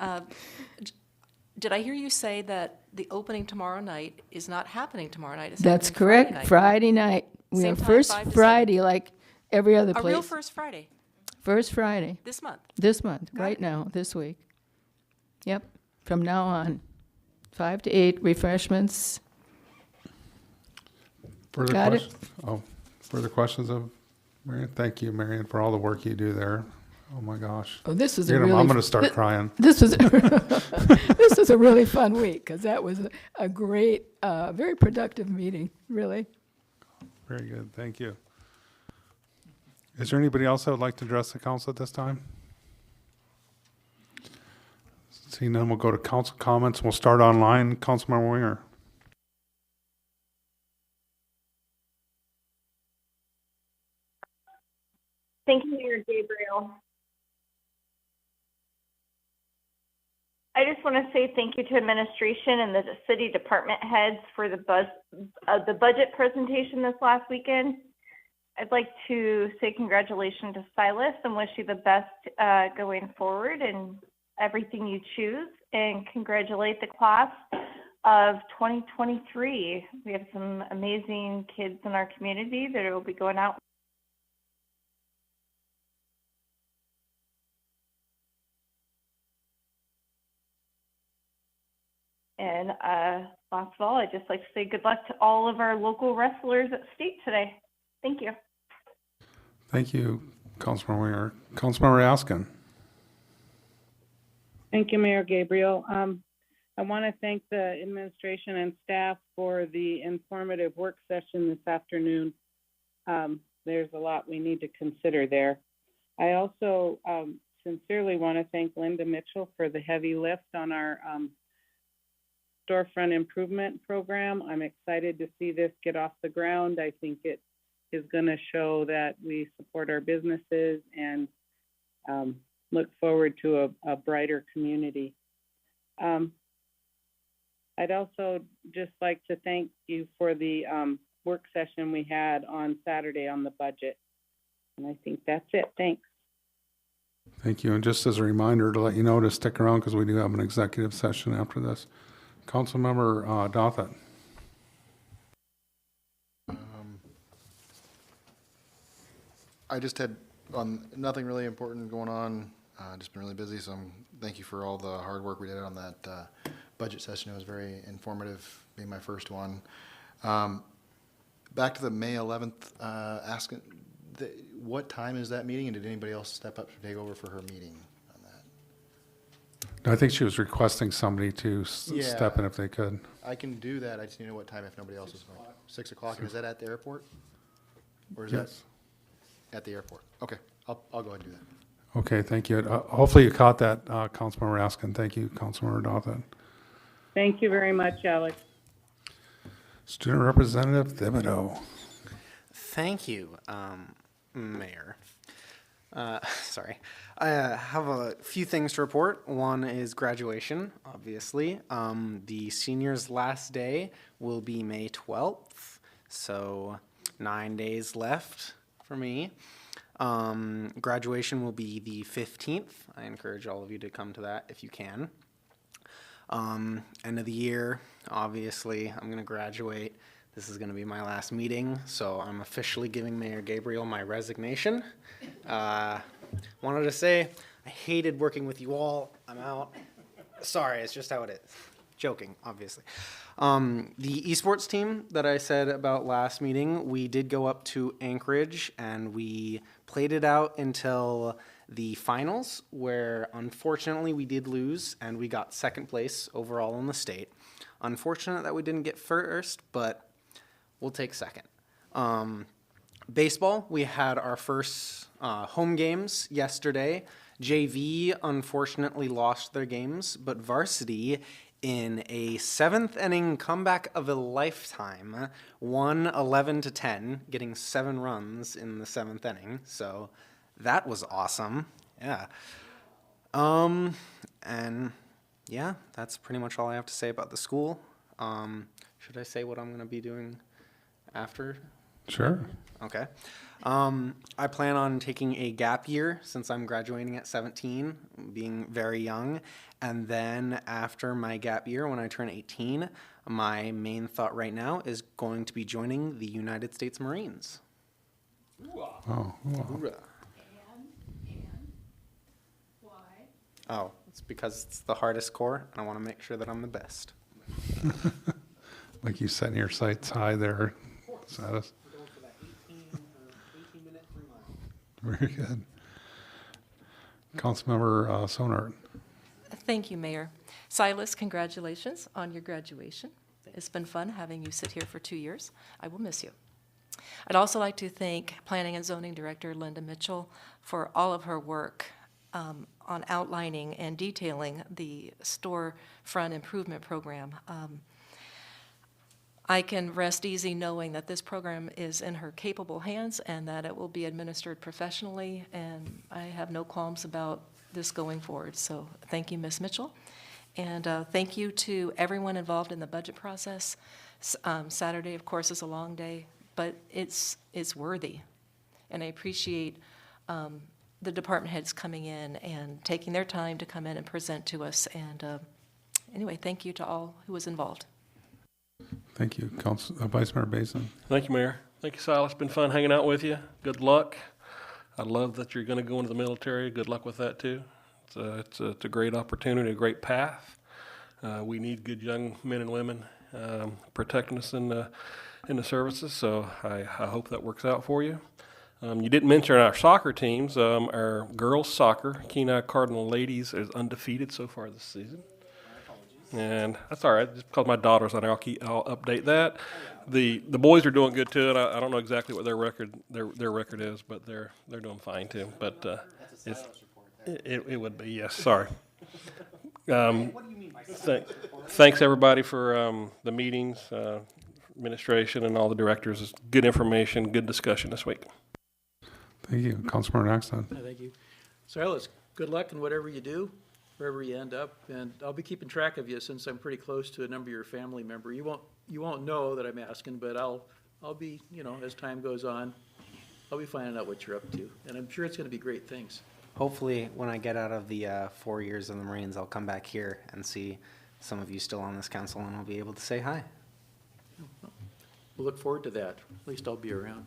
did I hear you say that the opening tomorrow night is not happening tomorrow night? It's That's happening correct. Friday night. We Same are time, first 5 to Friday, like every other A place. real first Friday, First Friday. this month. This month, Got right it. now, this week. Yep, from now on. 5 to 8, refreshments. Further Got it. questions? Oh, further questions of Marion? Thank you, Marion, for all the work you do there. Oh, my gosh. Oh, this is I'm going to start thi- crying. This was this was a really fun week, because that was a great, very productive meeting, really. Very good, thank you. Is there anybody else that would like to address the council at this time? Seeing none, we'll go to council comments. We'll start online. Councilmember Winger. Thank you, Mayor Gabriel. I just want to say thank you to administration and the city department heads for the budget presentation this last weekend. I'd like to say congratulations to Silas and wish you the best going forward in everything you choose, and congratulate the class of 2023. We have some amazing kids in our community that will be going out. And last of all, I'd just like to say good luck to all of our local wrestlers at state today. Thank you. Thank you, Councilmember Winger. Councilmember Askin. Thank you, Mayor Gabriel. I want to thank the administration and staff for the informative work session this afternoon. There's a lot we need to consider there. I also sincerely want to thank Linda Mitchell for the heavy lift on our storefront improvement program. I'm excited to see this get off the ground. I think it is going to show that we support our businesses and look forward to a brighter community. I'd also just like to thank you for the work session we had on Saturday on the budget. And I think that's it. Thanks. Thank you. And just as a reminder to let you know to stick around because we do have an executive session after this. Councilmember Dothett. I just had nothing really important going on. Just been really busy, so thank you for all the hard work we did on that budget session. It was very informative, being my first one. Back to the May 11th, asking what time is that meeting, and did anybody else step up to take over for her meeting on that? I think she was requesting somebody to step in if they could. I can do that. I just need to know what time if nobody else is going. 6 o'clock. And is that at the airport? Or is Yes. that at the airport? Okay, I'll go ahead and do that. Okay, thank you. Hopefully you caught that, Councilmember Askin. Thank you, Councilmember Dothett. Thank you very much, Alex. Student Representative Thibodeau. Thank you, Mayor. Sorry. I have a few things to report. One is graduation, obviously. The seniors' last day will be May 12th, so 9 days left for me. Graduation will be the 15th. I encourage all of you to come to that if you can. End of the year, obviously, I'm going to graduate. This is going to be my last meeting, so I'm officially giving Mayor Gabriel my resignation. Wanted to say I hated working with you all. I'm out. Sorry, it's just how it is. Joking, obviously. The esports team that I said about last meeting, we did go up to Anchorage and we played it out until the finals, where unfortunately we did lose and we got second place overall in the state. Unfortunate that we didn't get first, but we'll take second. Baseball, we had our first home games yesterday. JV unfortunately lost their games, but varsity, in a 7th inning comeback of a lifetime, won 11-10, getting 7 runs in the 7th inning. So that was awesome. Yeah. And yeah, that's pretty much all I have to say about the school. Should I say what I'm going to be doing after? Sure. Okay. I plan on taking a gap year since I'm graduating at 17, being very young. And then after my gap year, when I turn 18, my main thought right now is going to be joining the United States Marines. Oh, Hoorah. Oh, it's because it's the hardest corps, and I want to make sure that I'm the best. like you setting your sights high there, Satis. Very good. Councilmember Sonart. Thank you, Mayor. Silas, congratulations on your graduation. It's been fun having you sit here for 2 years. I will miss you. I'd also like to thank Planning and Zoning Director Linda Mitchell for all of her work on outlining and detailing the storefront improvement program. I can rest easy knowing that this program is in her capable hands and that it will be administered professionally, and I have no qualms about this going forward. So thank you, Ms. Mitchell. And thank you to everyone involved in the budget process. Saturday, of course, is a long day, but it's worthy. And I appreciate the department heads coming in and taking their time to come in and present to us. And anyway, thank you to all who was involved. Thank you. Vice Mayor Basin. Thank you, Mayor. Thank you, Silas. Been fun hanging out with you. Good luck. I love that you're going to go into the military. Good luck with that, too. It's a great opportunity, a great path. We need good young men and women protecting us in the services, so I hope that works out for you. You didn't mention our soccer teams. Our girls' soccer, Kenai Cardinal Ladies, is undefeated so far this season. And that's all right, just because my daughter's on there, I'll update that. The boys are doing good too, and I don't know exactly what their record is, but they're doing fine too. But it would be, yes, sorry. Thanks, everybody, for the meetings, administration, and all the directors. It's good information, good discussion this week. Thank you. Councilmember Axton. Thank you. Silas, good luck in whatever you do, wherever you end up, and I'll be keeping track of you since I'm pretty close to a number of your family member. You won't know that I'm asking, but I'll be, as time goes on, I'll be finding out what you're up to, and I'm sure it's going to be great things. Hopefully, when I get out of the 4 years in the Marines, I'll come back here and see some of you still on this council, and I'll be able to say hi. We'll look forward to that. At least I'll be around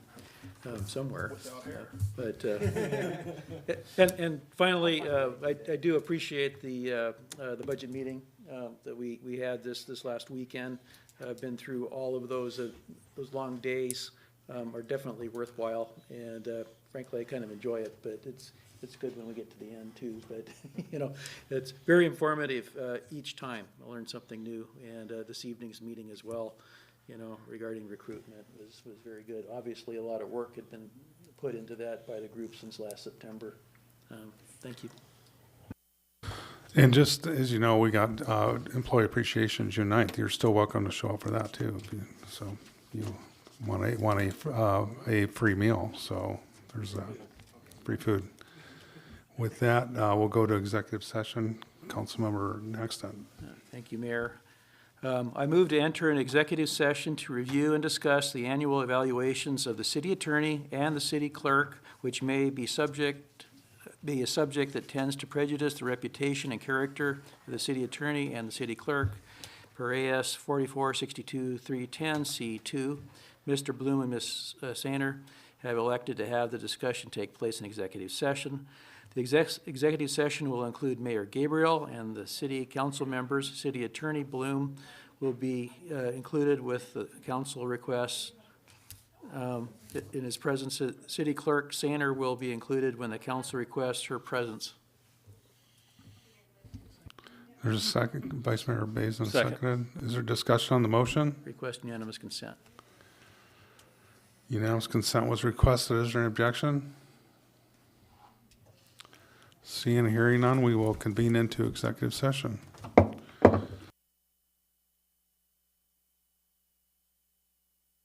somewhere. And finally, I do appreciate the budget meeting that we had this last weekend. I've been through all of those long days. Are definitely worthwhile, and frankly, I kind of enjoy it. But it's good when we get to the end too. But it's very informative each time. I learned something new, and this evening's meeting as well. Regarding recruitment was very good. Obviously, a lot of work had been put into that by the group since last September. Thank you. And just as you know, we got Employee Appreciation June 9th. You're still welcome to show up for that too. So you want a free meal. So there's free food. With that, we'll go to executive session. Councilmember Nexton. Thank you, Mayor. I move to enter an executive session to review and discuss the annual evaluations of the city attorney and the city clerk, which may be a subject that tends to prejudice the reputation and character of the city attorney and the city clerk, per AS 4462-310C2. Mr. Bloom and Ms. Sainer have elected to have the discussion take place in executive session. The executive session will include Mayor Gabriel and the city council members. City Attorney Bloom will be included with the council requests. In his presence, City Clerk Sainer will be included when the council requests her presence. There's a second. Vice Mayor Basin Second. seconded. Is there discussion on the motion? Request unanimous consent. Unanimous consent was requested. Is there an objection? Seeing and hearing none, we will convene into executive session.